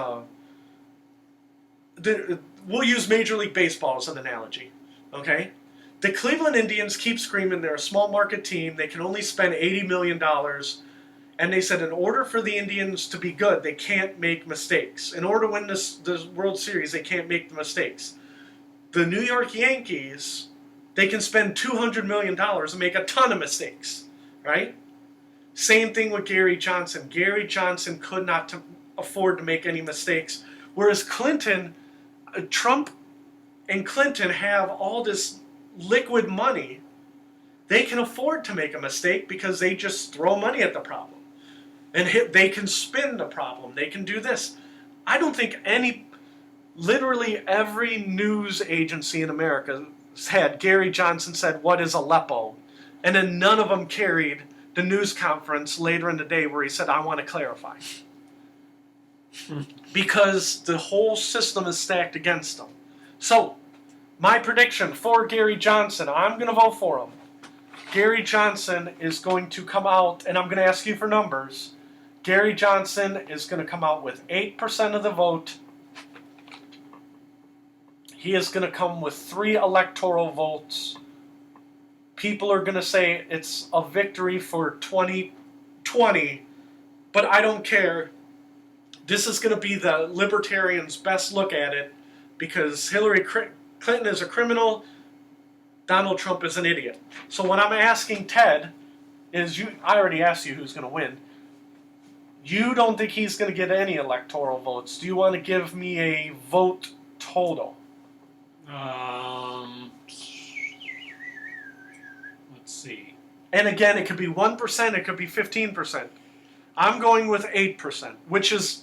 we'll use Major League Baseball as an analogy, okay? The Cleveland Indians keep screaming they're a small market team, they can only spend $80 million, and they said in order for the Indians to be good, they can't make mistakes. In order to win this World Series, they can't make the mistakes. The New York Yankees, they can spend $200 million and make a ton of mistakes, right? Same thing with Gary Johnson. Gary Johnson could not afford to make any mistakes, whereas Trump and Clinton have all this liquid money. They can afford to make a mistake because they just throw money at the problem. And they can spin the problem. They can do this. I don't think literally every news agency in America had Gary Johnson said, "What is Aleppo?" And then none of them carried the news conference later in the day where he said, "I want to clarify." Because the whole system is stacked against him. So, my prediction for Gary Johnson, I'm going to vote for him. Gary Johnson is going to come out, and I'm going to ask you for numbers. Gary Johnson is going to come out with 8% of the vote. He is going to come with 3 electoral votes. people are going to say it's a victory for 2020, but I don't care. This is going to be the libertarians' best look at it because Hillary Clinton is a criminal, Donald Trump is an idiot. So what I'm asking Ted is, I already asked you who's going to win. You don't think he's going to get any electoral votes. Do you want to give me a vote total? Let's see. And again, it could be 1%, it could be 15%. I'm going with 8%, which is,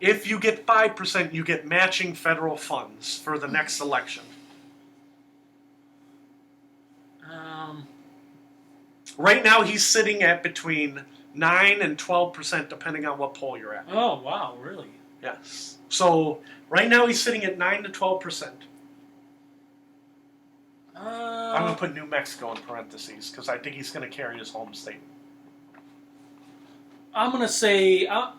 if you get 5%, you get matching federal funds for the next election. Right now, he's sitting at between 9 and 12%, depending on what poll you're at. Oh, wow, really? Yes. So, right now, he's sitting at 9 to 12%. I'm going to put New Mexico in parentheses, because I think he's going to carry his home state. I'm going to say 9%.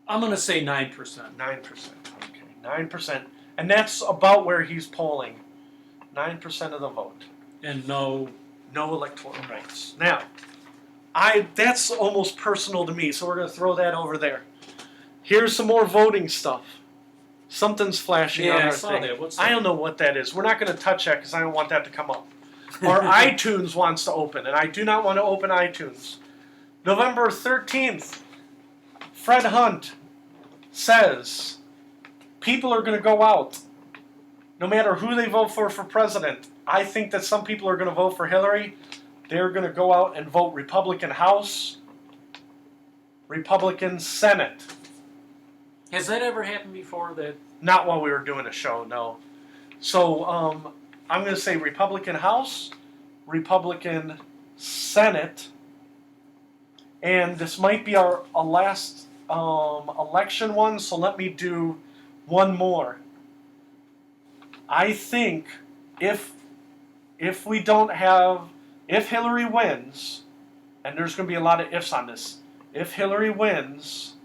9%. Okay, 9%. And that's about where he's polling. 9% of the vote. And no electoral rights. Now, that's almost personal to me, so we're going to throw that over there. Here's some more voting stuff. Something's flashing on our I saw thing. that. What's that? I don't know what that is. We're not going to touch that because I don't want that to come up. Our iTunes wants to open, and I do not want to open iTunes. November 13th, Fred Hunt says people are going to go out no matter who they vote for president. I think that some people are going to vote for Hillary. They're going to go out and vote Republican House, Republican Senate. Has that ever happened before? Not while we were doing a show, no. So I'm going to say Republican House, Republican Senate, and this might be our last election one, so let me do one more. I think if Hillary wins, and there's going to be a lot of ifs on this, if Hillary wins,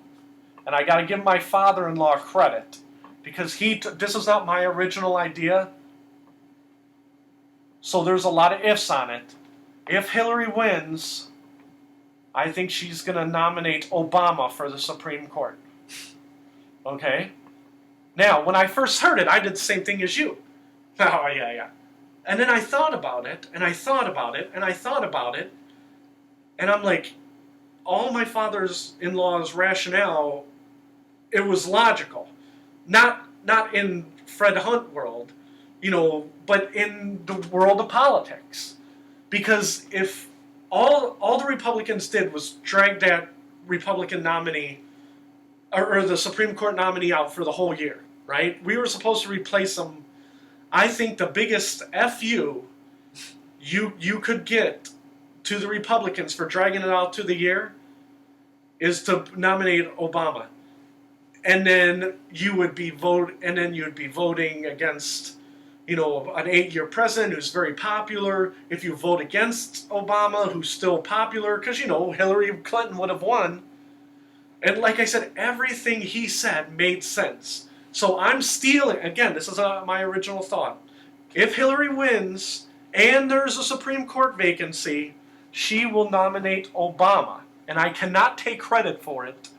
and I got to give my father-in-law credit, because this is not my original idea, so there's a lot of ifs on it. If Hillary wins, I think she's going to nominate Obama for the Supreme Court. Okay? Now, when I first heard it, I did the same thing as you. Oh, yeah. And then I thought about it, and I thought about it, and I thought about it, and I'm like, all my father-in-law's rationale, it was logical. Not in Fred Hunt world, but in the world of politics. Because if all the Republicans did was drag that Republican nominee, or the Supreme Court nominee out for the whole year, right? We were supposed to replace them. I think the biggest FU you could get to the Republicans for dragging it out to the year is to nominate Obama. And then you would be voting against, an 8-year president who's very popular. If you vote against Obama, who's still popular, because Hillary Clinton would have won. And like I said, everything he said made sense. So I'm stealing, again, this is my original thought. If Hillary wins and there's a Supreme Court vacancy, she will nominate Obama. And I cannot take credit for it.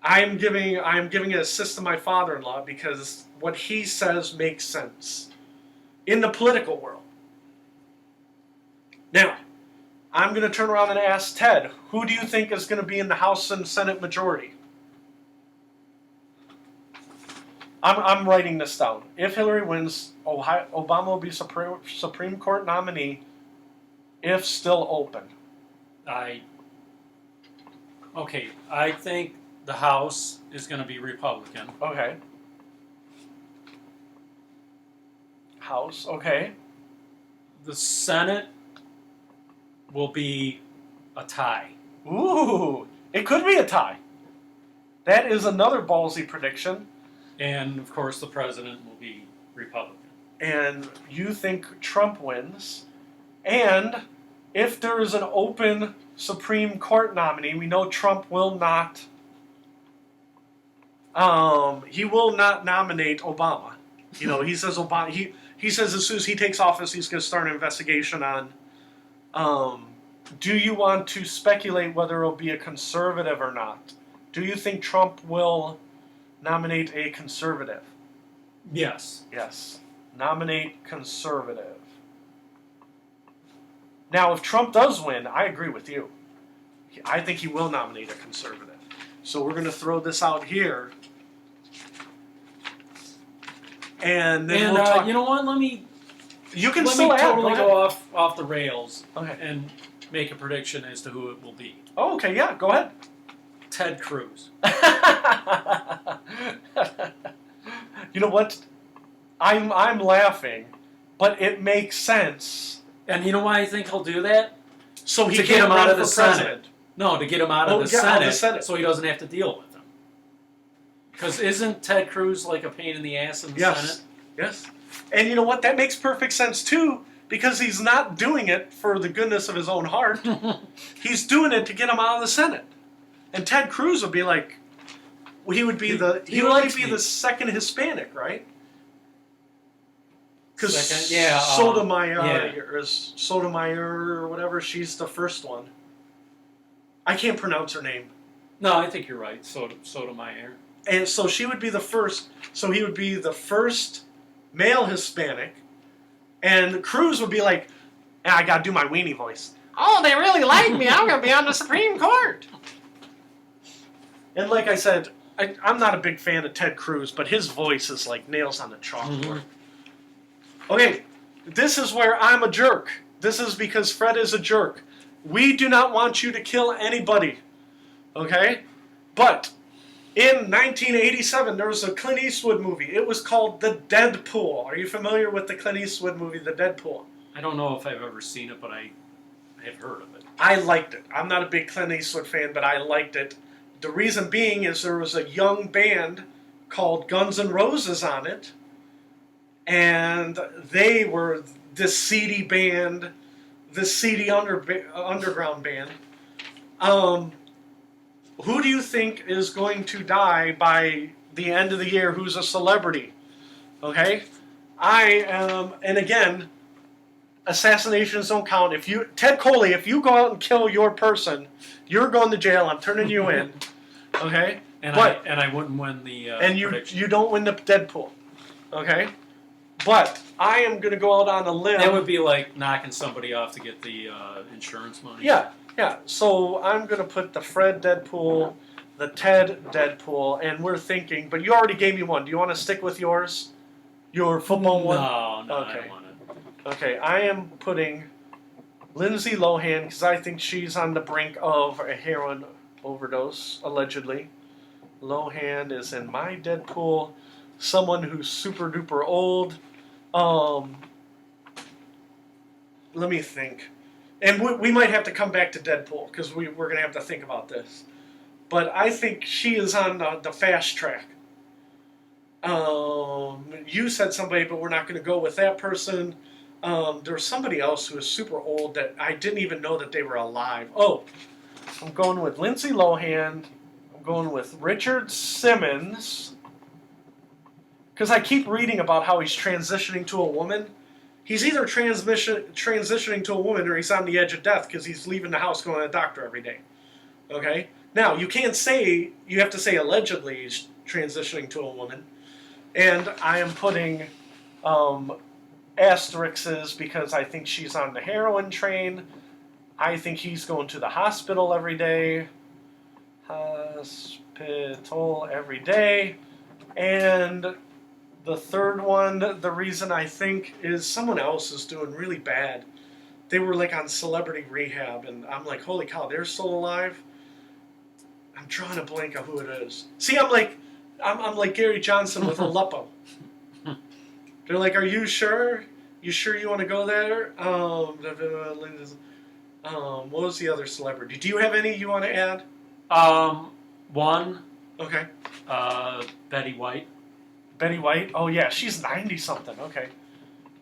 I am giving an assist to my father-in-law because what he says makes sense in the political world. Now, I'm going to turn around and ask Ted, who do you think is going to be in the House and Senate majority? I'm writing this down. If Hillary wins, Obama will be Supreme Court nominee if still open. I think the House is going to be Republican. Okay. House, okay. The Senate will be a tie. Ooh, it could be a tie. That is another ballsy prediction. And, of course, the president will be Republican. And you think Trump wins. And if there is an open Supreme Court nominee, we know Trump will not... he will not nominate Obama. He says Obama... He says as soon as he takes office, he's going to start an investigation on. Do you want to speculate whether it'll be a conservative or not? Do you think Trump will nominate a conservative? Yes. Yes. Nominate conservative. Now, if Trump does win, I agree with you. I think he will nominate a conservative. So we're going to throw this out here. And then we'll talk. You know what? Let me totally go off the rails Okay. and make a prediction as to who it will be. Oh, okay, yeah, go ahead. Ted Cruz. You know what? I'm laughing, but it makes sense. And you know why I think he'll do that? So he to can't get him out run of the for Senate. president. No, to get him out of the Senate, so he doesn't have to deal with them. Because isn't Ted Cruz like a pain in the ass in the Senate? Yes. And you know what? That makes perfect sense too, because he's not doing it for the goodness of his own heart. He's doing it to get him out of the Senate. And Ted Cruz would be like, he would be the second Hispanic, right? Because Sotomayor or whatever, she's the first one. I can't pronounce her name. No, I think you're right. Sotomayor. And so she would be the first. So he would be the first male Hispanic, and Cruz would be like, I gotta do my weenie voice. Oh, they really like me. I'm gonna be on the Supreme Court. And like I said, I'm not a big fan of Ted Cruz, but his voice is like nails on the chalkboard. Mm-hmm. Okay, this is where I'm a jerk. This is because Fred is a jerk. We do not want you to kill anybody. Okay? But in 1987, there was a Clint Eastwood movie. It was called The Deadpool. Are you familiar with the Clint Eastwood movie, The Deadpool? I don't know if I've ever seen it, but I have heard of it. I liked it. I'm not a big Clint Eastwood fan, but I liked it. The reason being is there was a young band called Guns N' Roses on it, and they were this seedy band, this seedy underground band. Who do you think is going to die by the end of the year who's a celebrity? Okay? I am, and again, assassinations don't count. Ted Coley, if you go out and kill your person, you're going to jail. I'm turning you in. Okay? And I wouldn't win the prediction. You don't win the Deadpool. Okay? But I am going to go out on a limb. That would be like knocking somebody off to get the insurance money. Yeah. So I'm going to put the Fred Deadpool, the Ted Deadpool, and we're thinking, but you already gave me one. Do you want to stick with yours? Your football one? No, okay. I don't want to. Okay, I am putting Lindsay Lohan because I think she's on the brink of a heroin overdose, allegedly. Lohan is in my Deadpool. Someone who's super duper old. Let me think. And we might have to come back to Deadpool because we're going to have to think about this. But I think she is on the fast track. You said somebody, but we're not going to go with that person. There's somebody else who is super old that I didn't even know that they were alive. Oh, I'm going with Lindsay Lohan. I'm going with Richard Simmons. Because I keep reading about how he's transitioning to a woman. He's either transitioning to a woman or he's on the edge of death because he's leaving the house going to the doctor every day. Okay? Now, you have to say allegedly he's transitioning to a woman. And I am putting asterisks because I think she's on the heroin train. I think he's going to the hospital every day. Hospital every day. And the third one, the reason I think is someone else is doing really bad. They were like on celebrity rehab, and I'm like, holy cow, they're still alive? I'm drawing a blank of who it is. See, I'm like Gary Johnson with Aleppo. They're like, are you sure? You sure you want to go there? What was the other celebrity? Do you have any you want to add? One. Okay. Betty White. Betty White? Oh, yeah, she's 90-something. Okay.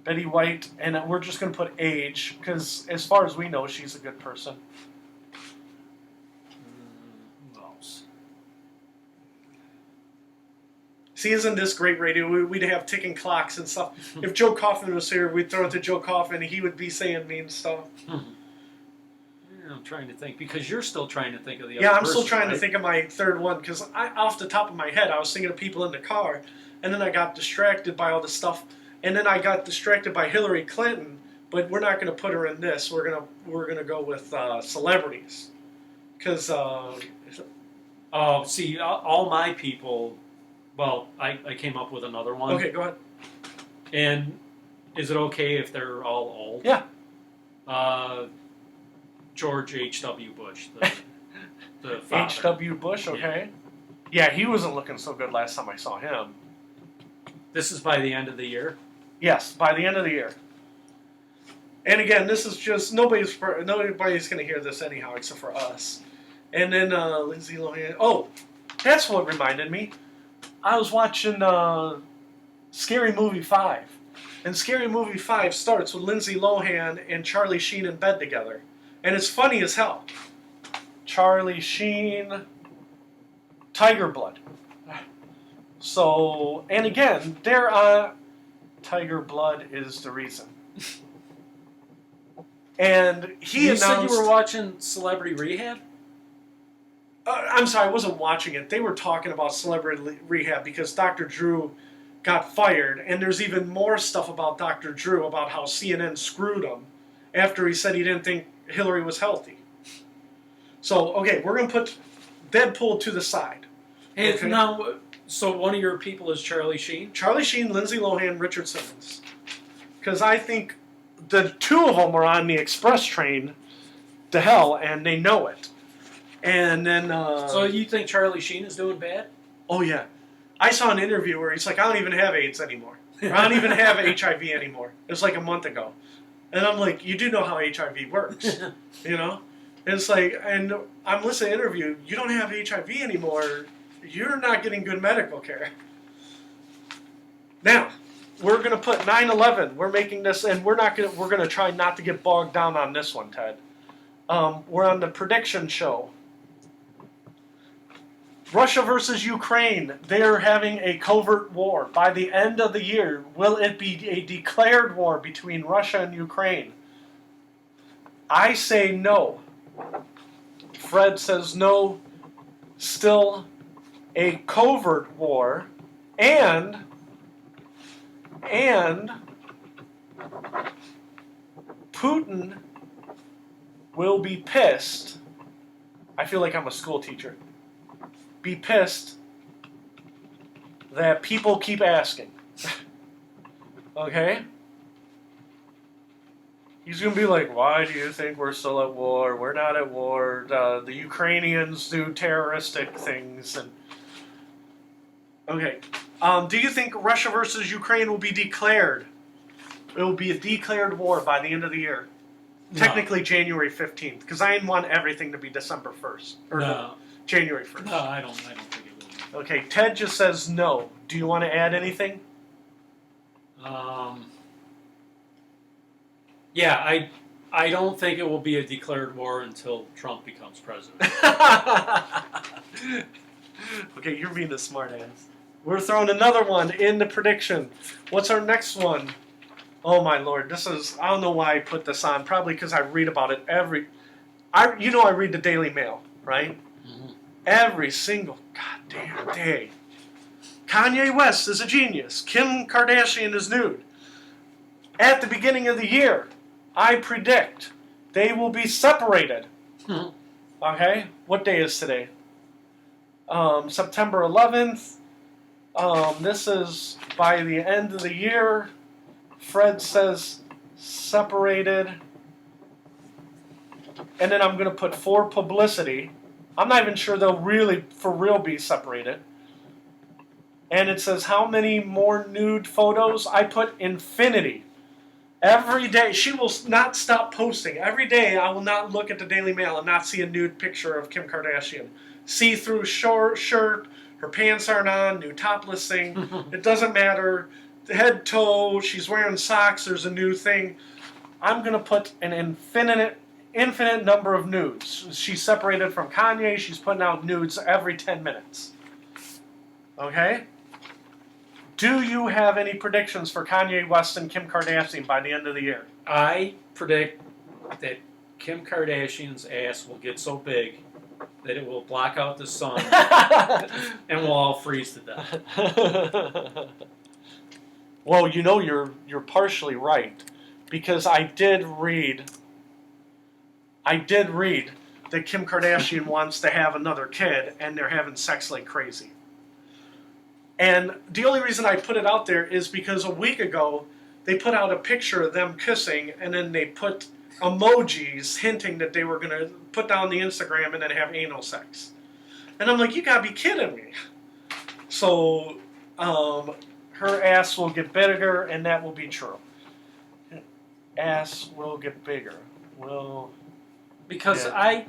Betty White, and we're just going to put age, because as far as we know, she's a good person. Who else? See, isn't this great radio? We'd have ticking clocks and stuff. If Joe Coffin was here, we'd throw it to Joe Coffin, and he would be saying mean stuff. Yeah, I'm trying to think, because you're still trying to think of the other Yeah, I'm person, still trying to right? think of my third one, because off the top of my head, I was thinking of people in the car, and then I got distracted by all the stuff, and then I got distracted by Hillary Clinton. But we're not going to put her in this. We're gonna go with celebrities, because Oh, see, all my people. Well, I came up with another one. okay, go ahead. And is it okay if they're all old? Yeah. George H.W. Bush, the father. H.W. Bush, okay. Yeah, he wasn't looking so good last time I saw him. This is by the end of the year. Yes, by the end of the year. And again, this is just nobody's going to hear this anyhow except for us. And then Lindsay Lohan. Oh, that's what reminded me. I was watching Scary Movie 5. And Scary Movie 5 starts with Lindsay Lohan and Charlie Sheen in bed together. And it's funny as hell. Charlie Sheen, Tiger Blood. So, and again, Tiger Blood is the reason. And he announced... said you were watching Celebrity Rehab? I'm sorry, I wasn't watching it. They were talking about Celebrity Rehab because Dr. Drew got fired. And there's even more stuff about Dr. Drew, about how CNN screwed him after he said he didn't think Hillary was healthy. So, okay, we're going to put Deadpool to the side. Hey, Okay. now, so one of your people is Charlie Sheen? Charlie Sheen, Lindsay Lohan, Richard Simmons. Because I think the two of them are on the express train to hell, and they know it. And then... so you think Charlie Sheen is doing bad? Oh, yeah. I saw an interview where he's like, I don't even have AIDS anymore. Or, I don't even have HIV anymore. It was like a month ago. And I'm like, you do know how HIV works. You know? And it's like, and I'm listening to the interview, you don't have HIV anymore. You're not getting good medical care. Now, we're going to put 9/11. We're making this, and we're going to try not to get bogged down on this one, Ted. We're on the prediction show. Russia versus Ukraine. They are having a covert war. By the end of the year, will it be a declared war between Russia and Ukraine? I say no. Fred says no. Still a covert war. And Putin will be pissed. I feel like I'm a school teacher. Be pissed that people keep asking. Okay? He's going to be like, why do you think we're still at war? We're not at war. The Ukrainians do terroristic things. And okay. Do you think Russia versus Ukraine will be declared? It will be a declared war by the end of the year. No. Technically January 15th, because I want everything to be December 1st. Or no. January 1st. No, I don't think it will. Okay, Ted just says no. Do you want to add anything? Yeah, I don't think it will be a declared war until Trump becomes president. Okay, you're being a smart ass. We're throwing another one in the prediction. What's our next one? Oh my lord, this is, I don't know why I put this on. Probably because I read about it I read the Daily Mail, right? Mm-hmm. Every single goddamn day. Kanye West is a genius. Kim Kardashian is nude. At the beginning of the year, I predict they will be separated. Mm-hmm. Okay? What day is today? September 11th. This is by the end of the year. Fred says separated. And then I'm going to put for publicity. I'm not even sure they'll really, for real, be separated. And it says how many more nude photos? I put infinity. Every day, she will not stop posting. Every day, I will not look at the Daily Mail and not see a nude picture of Kim Kardashian. See-through short shirt, her pants aren't on, new topless thing. It doesn't matter. Head, toe, she's wearing socks, there's a new thing. I'm going to put an infinite number of nudes. She's separated from Kanye. She's putting out nudes every 10 minutes. Okay? Do you have any predictions for Kanye West and Kim Kardashian by the end of the year? I predict that Kim Kardashian's ass will get so big that it will block out the sun and we'll all freeze to death. Well, you know you're partially right, because I did read that Kim Kardashian wants to have another kid, and they're having sex like crazy. And the only reason I put it out there is because a week ago they put out a picture of them kissing, and then they put emojis hinting that they were going to put down the Instagram and then have anal sex. And I'm like, you gotta be kidding me. So, her ass will get bigger, and that will be true. Ass will get bigger. Will... Because Yeah.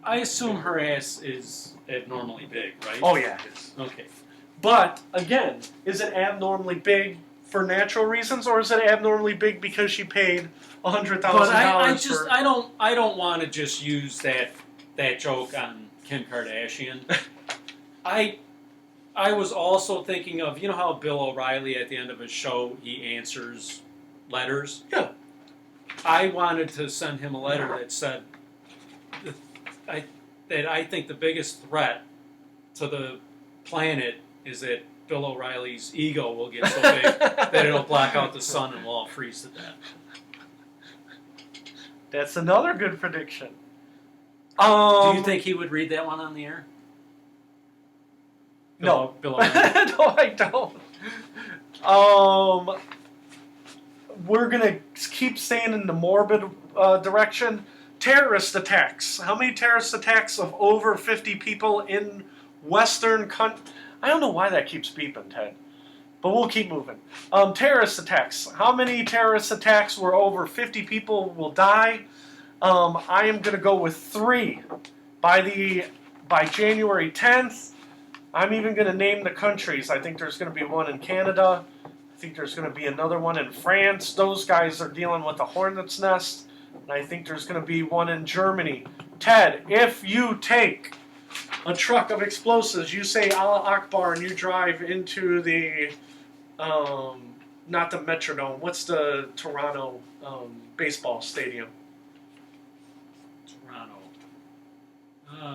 I assume her ass is abnormally big, right? Oh, yeah, it is. Okay. But, again, is it abnormally big for natural reasons, or is it abnormally big because she paid $100,000 But I just for... I don't want to just use that joke on Kim Kardashian. I was also thinking of, you know how Bill O'Reilly at the end of his show he answers letters? Yeah. I wanted to send him a letter that said that I think the biggest threat to the planet is that Bill O'Reilly's ego will get so big that it'll block out the sun and we'll all freeze to death. That's another good prediction. Do you think he would read that one on the air? No. Bill O'Reilly. No, I don't. We're going to keep staying in the morbid direction. Terrorist attacks. How many terrorist attacks of over 50 people in Western countries? I don't know why that keeps beeping, Ted. But we'll keep moving. Terrorist attacks. How many terrorist attacks where over 50 people will die? I am going to go with 3 by January 10th. I'm even going to name the countries. I think there's going to be one in Canada. I think there's going to be another one in France. Those guys are dealing with a hornet's nest. And I think there's going to be one in Germany. Ted, if you take a truck of explosives, you say Allah Akbar, and you drive into the, not the Metrodome, what's the Toronto baseball stadium? Toronto.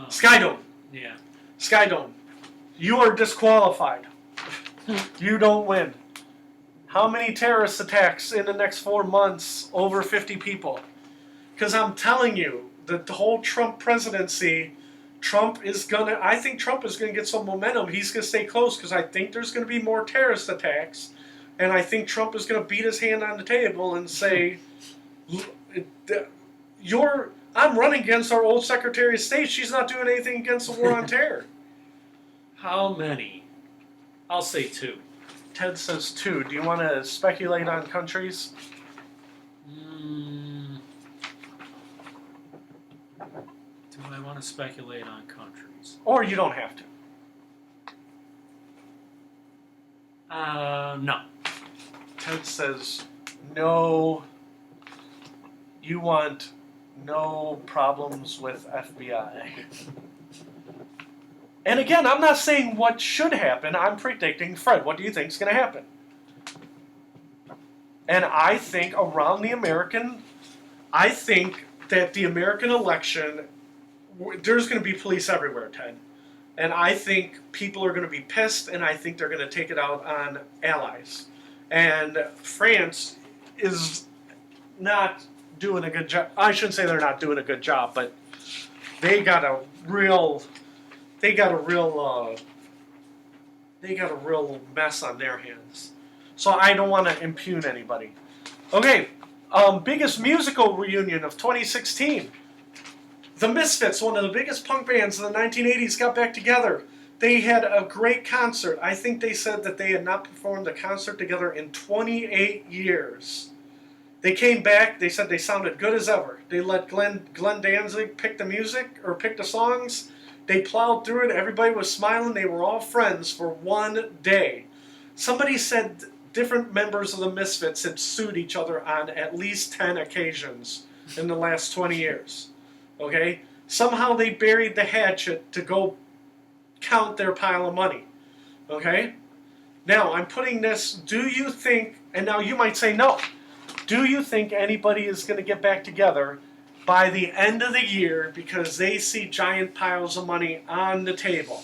Skydome. Yeah. Skydome. You are disqualified. You don't win. How many terrorist attacks in the next 4 months over 50 people? Because I'm telling you, the whole Trump presidency, I think Trump is going to get some momentum. He's going to stay close because I think there's going to be more terrorist attacks. And I think Trump is going to beat his hand on the table and say, I'm running against our old Secretary of State. She's not doing anything against the war on terror. How many? I'll say 2. Ted says 2. Do you want to speculate on countries? Do I want to speculate on countries? Or you don't have to. No. Ted says no. You want no problems with FBI. And again, I'm not saying what should happen. I'm predicting, Fred, what do you think is going to happen? And I think I think that the American election, there's going to be police everywhere, Ted. And I think people are going to be pissed, and I think they're going to take it out on allies. And France is not doing a good job. I shouldn't say they're not doing a good job, but they got a real mess on their hands. So I don't want to impugn anybody. Okay, biggest musical reunion of 2016. The Misfits, one of the biggest punk bands in the 1980s, got back together. They had a great concert. I think they said that they had not performed a concert together in 28 years. They came back. They said they sounded good as ever. They let Glenn Danzig pick the music or pick the songs. They plowed through it. Everybody was smiling. They were all friends for one day. Somebody said different members of the Misfits had sued each other on at least 10 occasions in the last 20 years. Okay? Somehow they buried the hatchet to go count their pile of money. Okay? Now, I'm putting this, do you think, and now you might say no, do you think anybody is going to get back together by the end of the year because they see giant piles of money on the table?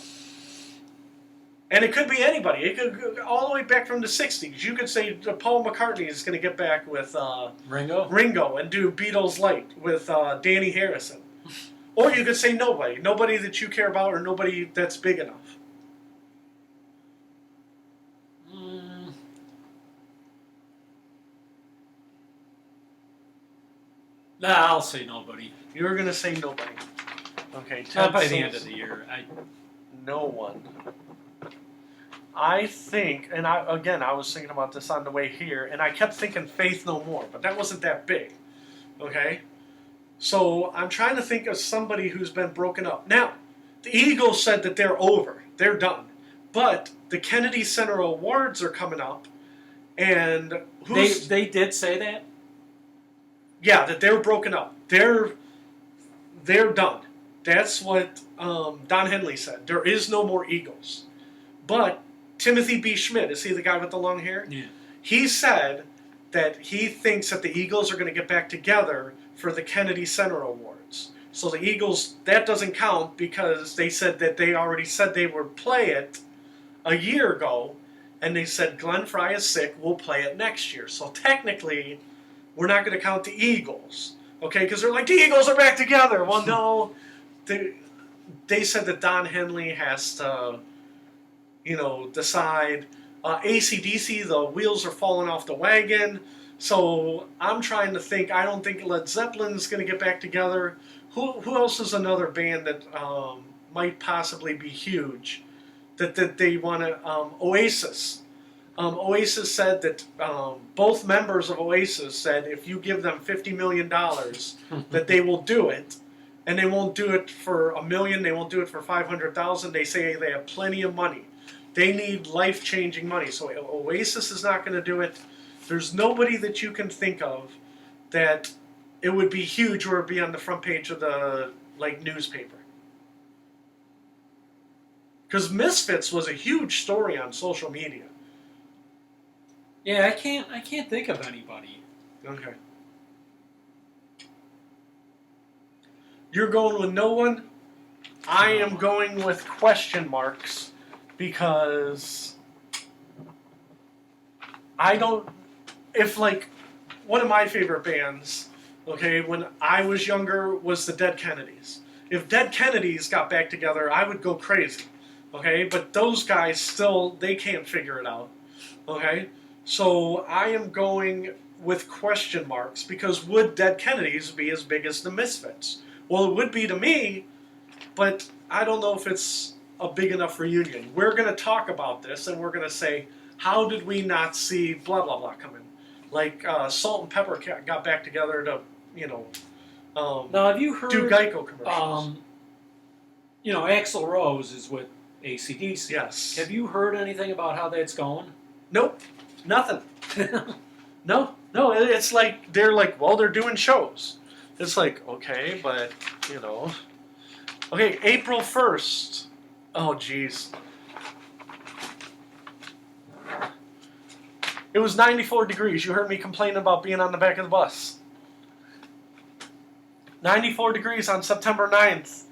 And it could be anybody. It could go all the way back from the 60s. You could say Paul McCartney is going to get back with Ringo and do Beatles Light with Danny Harrison. Or you could say nobody. Nobody that you care about or nobody that's big enough. Nah, I'll say nobody. You're going to say nobody. Okay. Not by the end of the year. No one. I think, and I was thinking about this on the way here, and I kept thinking Faith No More, but that wasn't that big. Okay? So I'm trying to think of somebody who's been broken up. Now, the Eagles said that they're over. They're done. But the Kennedy Center Awards are coming up, and They did say that? Yeah, that they're broken up. They're done. That's what Don Henley said. There is no more Eagles. But Timothy B. Schmidt, is he the guy with the long hair? Yeah. He said that he thinks that the Eagles are going to get back together for the Kennedy Center Awards. So the Eagles, that doesn't count because they said that they already said they would play it a year ago, and they said Glenn Fry is sick, we'll play it next year. So technically, we're not going to count the Eagles, okay? Because they're like, the Eagles are back together. Well, no, they said that Don Henley has to, decide. AC/DC, the wheels are falling off the wagon. So I'm trying to think. I don't think Led Zeppelin's going to get back together. Who else is another band that might possibly be huge that they want to? Oasis. Oasis said that both members of Oasis said if you give them $50 million that they will do it. And they won't do it for $1 million. They won't do it for $500,000. They say they have plenty of money. They need life-changing money. So Oasis is not going to do it. There's nobody that you can think of that it would be huge or it would be on the front page of the newspaper. Because Misfits was a huge story on social media. Yeah, I can't think of anybody. Okay. You're going with no one? I am going with question marks because I don't... one of my favorite bands, okay, when I was younger was the Dead Kennedys. If Dead Kennedys got back together, I would go crazy, okay? But those guys still, they can't figure it out, okay? So I am going with question marks because would Dead Kennedys be as big as the Misfits? Well, it would be to me, but I don't know if it's a big enough reunion. We're going to talk about this, and we're going to say, how did we not see blah, blah, blah come in? Like Salt and Pepper got back together to, now, have you heard, do Geico commercials. Axl Rose is with AC/DC. Yes. Have you heard anything about how that's going? Nope. Nothing. No. It's like, they're doing shows. It's like, okay, but, Okay, April 1st. Oh, jeez. It was 94 degrees. You heard me complaining about being on the back of the bus. 94 degrees on September 9th.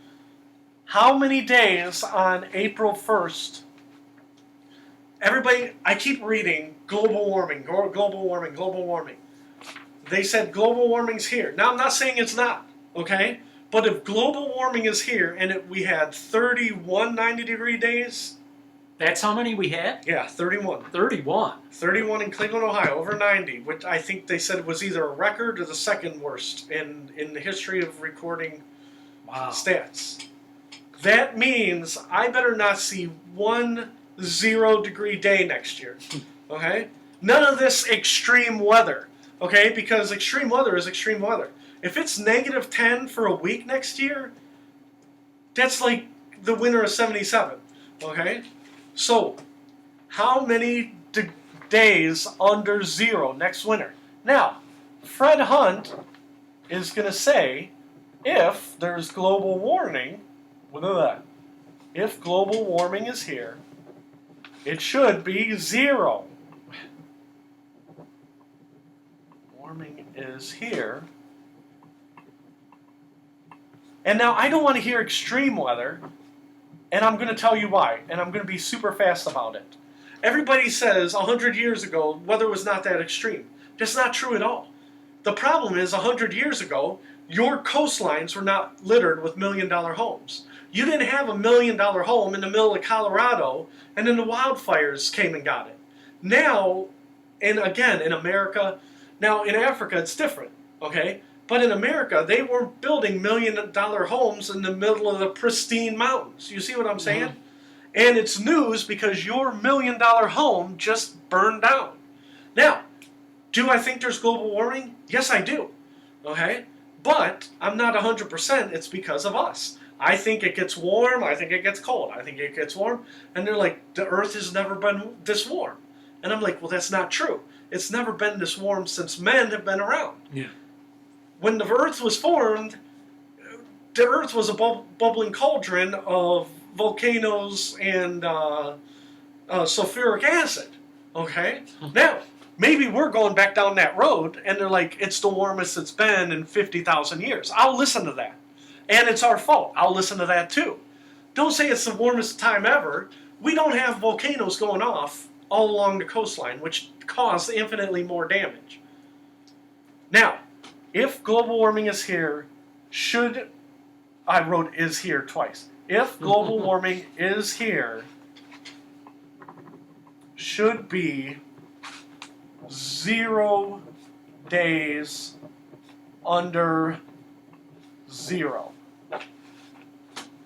How many days on April 1st? Everybody, I keep reading global warming, global warming, global warming. They said global warming's here. Now, I'm not saying it's not, okay? But if global warming is here and we had 31 90-degree days... That's how many we had? Yeah, 31. 31? 31 in Cleveland, Ohio, over 90, which I think they said was either a record or the second worst in the history of recording stats. That means I better not see 1 0-degree day next year, okay? None of this extreme weather, okay? Because extreme weather is extreme weather. If it's -10 for a week next year, that's like the winter of 77, okay? So, how many days under 0 next winter? Now, Fred Hunt is going to say, if there's global warming, if global warming is here, It should be 0. Warming is here. And now I don't want to hear extreme weather, and I'm going to tell you why, and I'm going to be super fast about it. Everybody says 100 years ago, weather was not that extreme. That's not true at all. The problem is 100 years ago, your coastlines were not littered with million-dollar homes. You didn't have a million-dollar home in the middle of Colorado, and then the wildfires came and got it. Now, and again, in America, now in Africa it's different, okay? But in America, they weren't building million-dollar homes in the middle of the pristine mountains. You see what I'm saying? Mm-hmm. And it's news because your million-dollar home just burned down. Now, do I think there's global warming? Yes, I do. Okay? But I'm not 100%. It's because of us. I think it gets warm. I think it gets cold. I think it gets warm. And they're like, the Earth has never been this warm. And I'm like, well, that's not true. It's never been this warm since men have been around. Yeah. When the Earth was formed, the Earth was a bubbling cauldron of volcanoes and sulfuric acid. Okay? Now, maybe we're going back down that road, and they're like, it's the warmest it's been in 50,000 years. I'll listen to that. And it's our fault. I'll listen to that too. Don't say it's the warmest time ever. We don't have volcanoes going off all along the coastline, which cause infinitely more damage. Now, if global warming is here, I wrote is here twice. If global warming is here, should be 0 days under 0.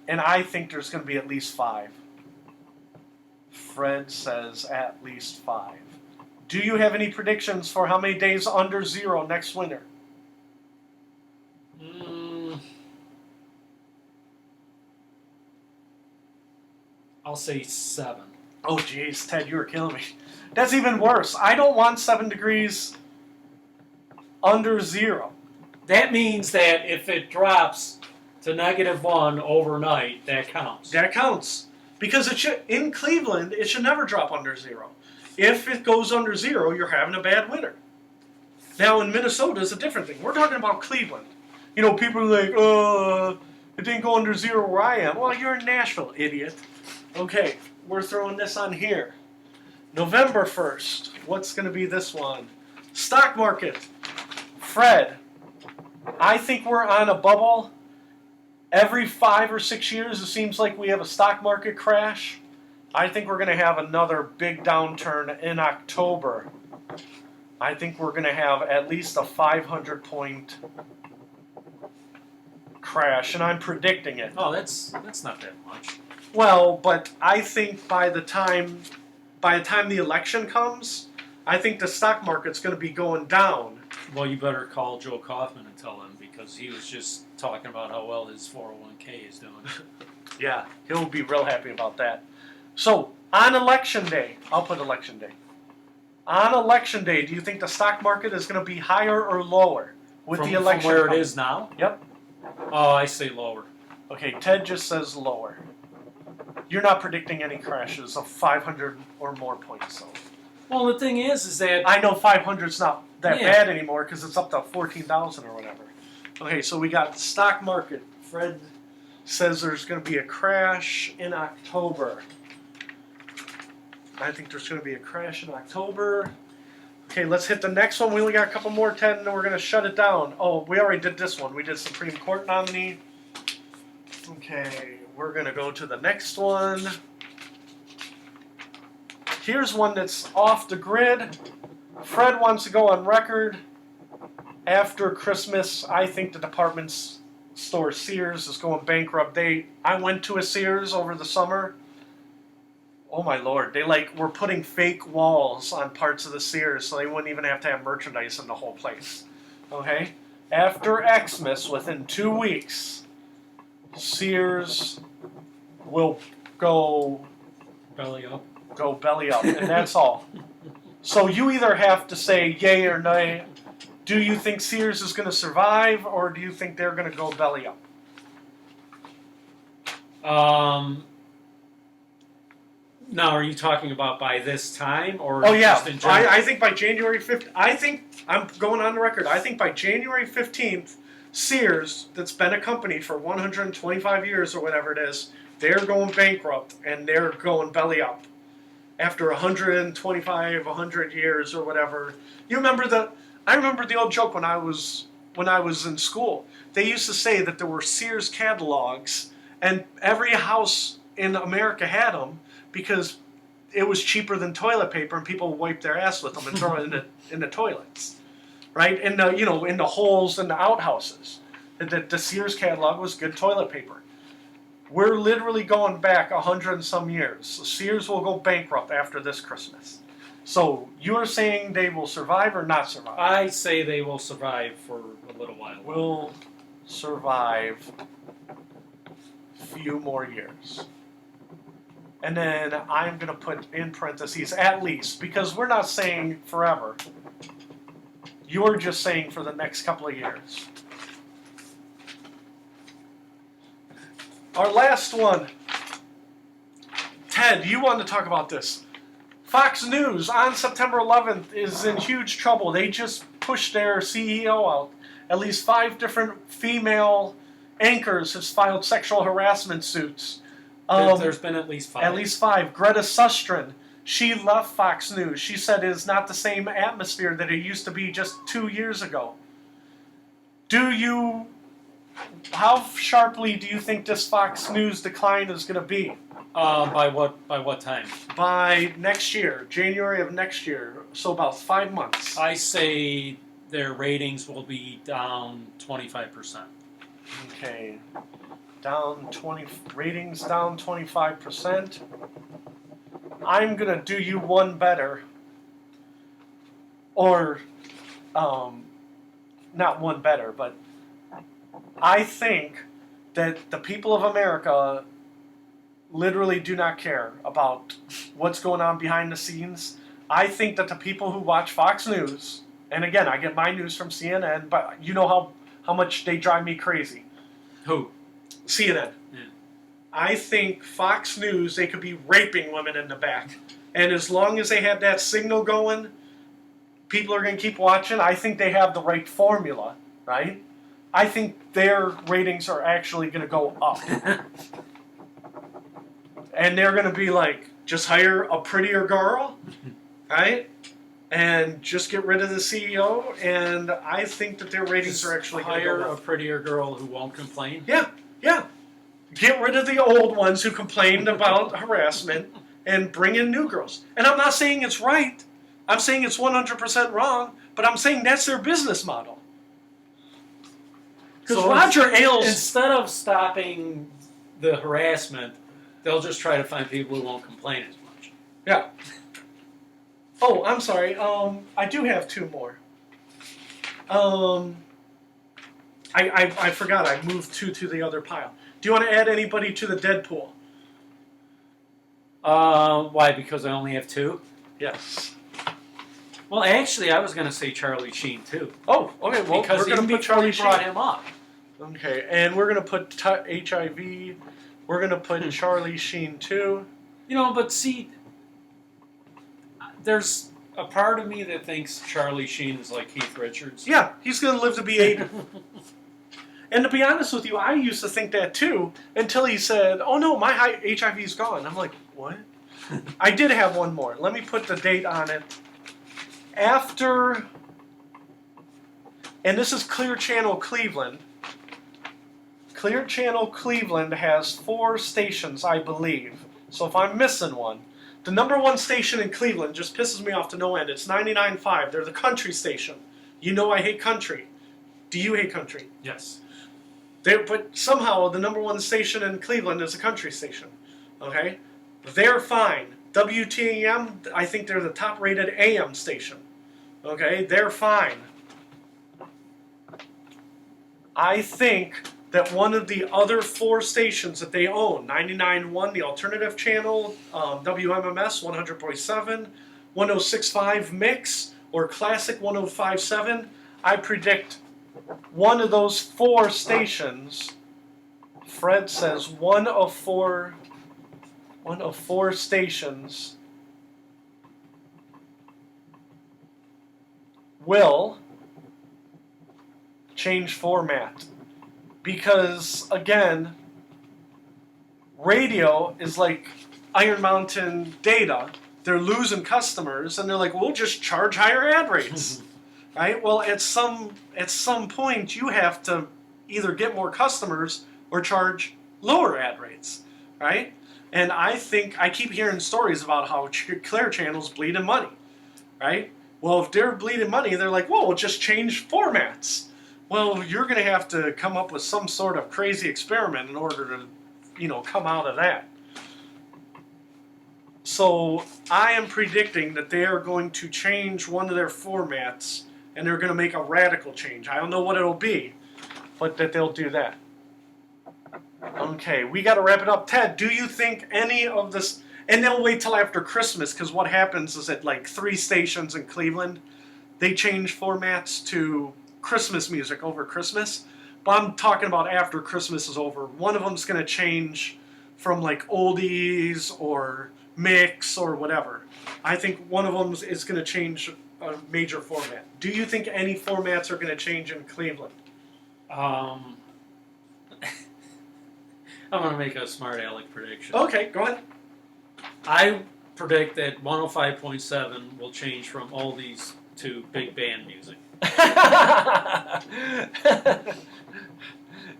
And I think there's going to be at least 5. Fred says at least 5. Do you have any predictions for how many days under 0 next winter? I'll say 7. Oh, jeez, Ted, you were killing me. That's even worse. I don't want 7 degrees under 0. That means that if it drops to -1 overnight, that counts. That counts. Because in Cleveland, it should never drop under 0. If it goes under 0, you're having a bad winter. Now, in Minnesota, it's a different thing. We're talking about Cleveland. You know, people are like, it didn't go under 0 where I am. Well, you're in Nashville, idiot. Okay, we're throwing this on here. November 1st. What's going to be this one? Stock market. Fred, I think we're on a bubble. Every 5 or 6 years, it seems like we have a stock market crash. I think we're going to have another big downturn in October. I think we're going to have at least a 500-point crash, and I'm predicting it. Oh, that's not that much. Well, but I think by the time the election comes, I think the stock market's going to be going down. Well, you better call Joe Kaufman and tell him, because he was just talking about how well his 401k is doing. Yeah, he'll be real happy about that. So, on election day, I'll put election day. On election day, do you think the stock market is going to be higher or lower with the election? From where it is now? Yep. Oh, I say lower. Okay, Ted just says lower. You're not predicting any crashes of 500 or more points, though. Well, the thing is that... I know 500's not that bad anymore because it's up to 14,000 or whatever. Okay, so we got stock market. Fred says there's going to be a crash in October. I think there's going to be a crash in October. Okay, let's hit the next one. We only got a couple more, Ted, and then we're going to shut it down. Oh, we already did this one. We did Supreme Court nominee. Okay, we're going to go to the next one. Here's one that's off the grid. Fred wants to go on record. After Christmas, I think the department store Sears is going bankrupt. I went to a Sears over the summer. Oh my Lord, they were putting fake walls on parts of the Sears so they wouldn't even have to have merchandise in the whole place. Okay? After Xmas, within 2 weeks, Sears will go belly up. Go belly up, and that's all. So you either have to say yay or nay. Do you think Sears is going to survive, or do you think they're going to go belly up? Now, are you talking about by this time or Oh yeah, just in general? I think by January 15th. I think I'm going on the record. I think by January 15th, Sears, that's been a company for 125 years or whatever it is, they're going bankrupt and they're going belly up after 125, 100 years or whatever. You remember the? I remember the old joke when I was in school. They used to say that there were Sears catalogs, and every house in America had them because it was cheaper than toilet paper, and people would wipe their ass with them and throw it in the toilets, right? In the in the holes in the outhouses. The Sears catalog was good toilet paper. We're literally going back 100 and some years. So Sears will go bankrupt after this Christmas. So you're saying they will survive or not survive? I say they will survive for a little while. Will survive a few more years. And then I'm going to put in parentheses at least, because we're not saying forever. You're just saying for the next couple of years. Our last one. Ted, you wanted to talk about this. Fox News on September 11th is in huge trouble. They just pushed their CEO out. At least 5 different female anchors have filed sexual harassment suits. There's been at least 5. At least 5. Greta Susteren, she left Fox News. She said it is not the same atmosphere that it used to be just 2 years ago. How sharply do you think this Fox News decline is going to be? By what time? By next year, January of next year, so about 5 months. I say their ratings will be down 25%. Okay, ratings down 25%. I'm gonna do you one better, or not one better, but I think that the people of America literally do not care about what's going on behind the scenes. I think that the people who watch Fox News, and again, I get my news from CNN, but you know how much they drive me crazy. Who? CNN. Yeah. I think Fox News, they could be raping women in the back. And as long as they have that signal going, people are going to keep watching. I think they have the right formula, right? I think their ratings are actually going to go up. And they're going to be like, just hire a prettier girl, right? And just get rid of the CEO. And I think that their ratings are actually going to go up. Hire a prettier girl who won't complain? Yeah. Get rid of the old ones who complained about harassment and bring in new girls. And I'm not saying it's right. I'm saying it's 100% wrong, but I'm saying that's their business model. Because So Roger Ailes... Instead of stopping the harassment, they'll just try to find people who won't complain as much. Yeah. Oh, I'm sorry. I do have 2 more. I forgot. I moved 2 to the other pile. Do you want to add anybody to the Deadpool? Why? Because I only have 2? Yes. Well, actually, I was going to say Charlie Sheen, too. Oh, okay. Well, because we're going to put Charlie Sheen. brought him up. Okay, and we're going to put HIV. We're going to put Charlie Sheen, too. But see, there's a part of me that thinks Charlie Sheen is like Keith Richards. Yeah, he's going to live to be 80. And to be honest with you, I used to think that too, until he said, oh no, my HIV is gone. I'm like, what? I did have one more. Let me put the date on it. After, and this is Clear Channel Cleveland. Clear Channel Cleveland has 4 stations, I believe. So if I'm missing one, the number 1 station in Cleveland just pisses me off to no end. It's 99.5. They're the country station. You know I hate country. Do you hate country? Yes. But somehow the number 1 station in Cleveland is a country station. Okay? They're fine. WTAM, I think they're the top rated AM station. Okay? They're fine. I think that one of the other 4 stations that they own, 99.1, the alternative channel, WMMS 100.7, 106.5 Mix, or Classic 105.7, I predict one of those 4 stations, Fred says one of one of 4 stations will change format. Because, again, radio is like Iron Mountain data. They're losing customers, and they're like, we'll just charge higher ad rates. Right? Well, at some point, you have to either get more customers or charge lower ad rates. Right? And I keep hearing stories about how Clear Channel's bleeding money. Right? Well, if they're bleeding money, they're like, well, we'll just change formats. Well, you're going to have to come up with some sort of crazy experiment in order to, come out of that. So I am predicting that they are going to change one of their formats, and they're going to make a radical change. I don't know what it'll be, but that they'll do that. Okay, we got to wrap it up. Ted, do you think any of this... And they'll wait till after Christmas, because what happens is that like 3 stations in Cleveland, they change formats to Christmas music over Christmas. But I'm talking about after Christmas is over. One of them's going to change from like oldies or mix or whatever. I think one of them is going to change a major format. Do you think any formats are going to change in Cleveland? I'm going to make a smart aleck prediction. Okay, go ahead. I predict that 105.7 will change from oldies to big band music.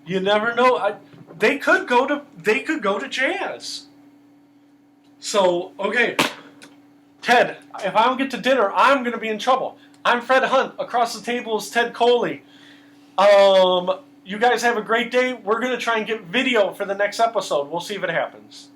You never know. They could go to jazz. So, okay, Ted, if I don't get to dinner, I'm going to be in trouble. I'm Fred Hunt. Across the table is Ted Coley. You guys have a great day. We're going to try and get video for the next episode. We'll see if it happens.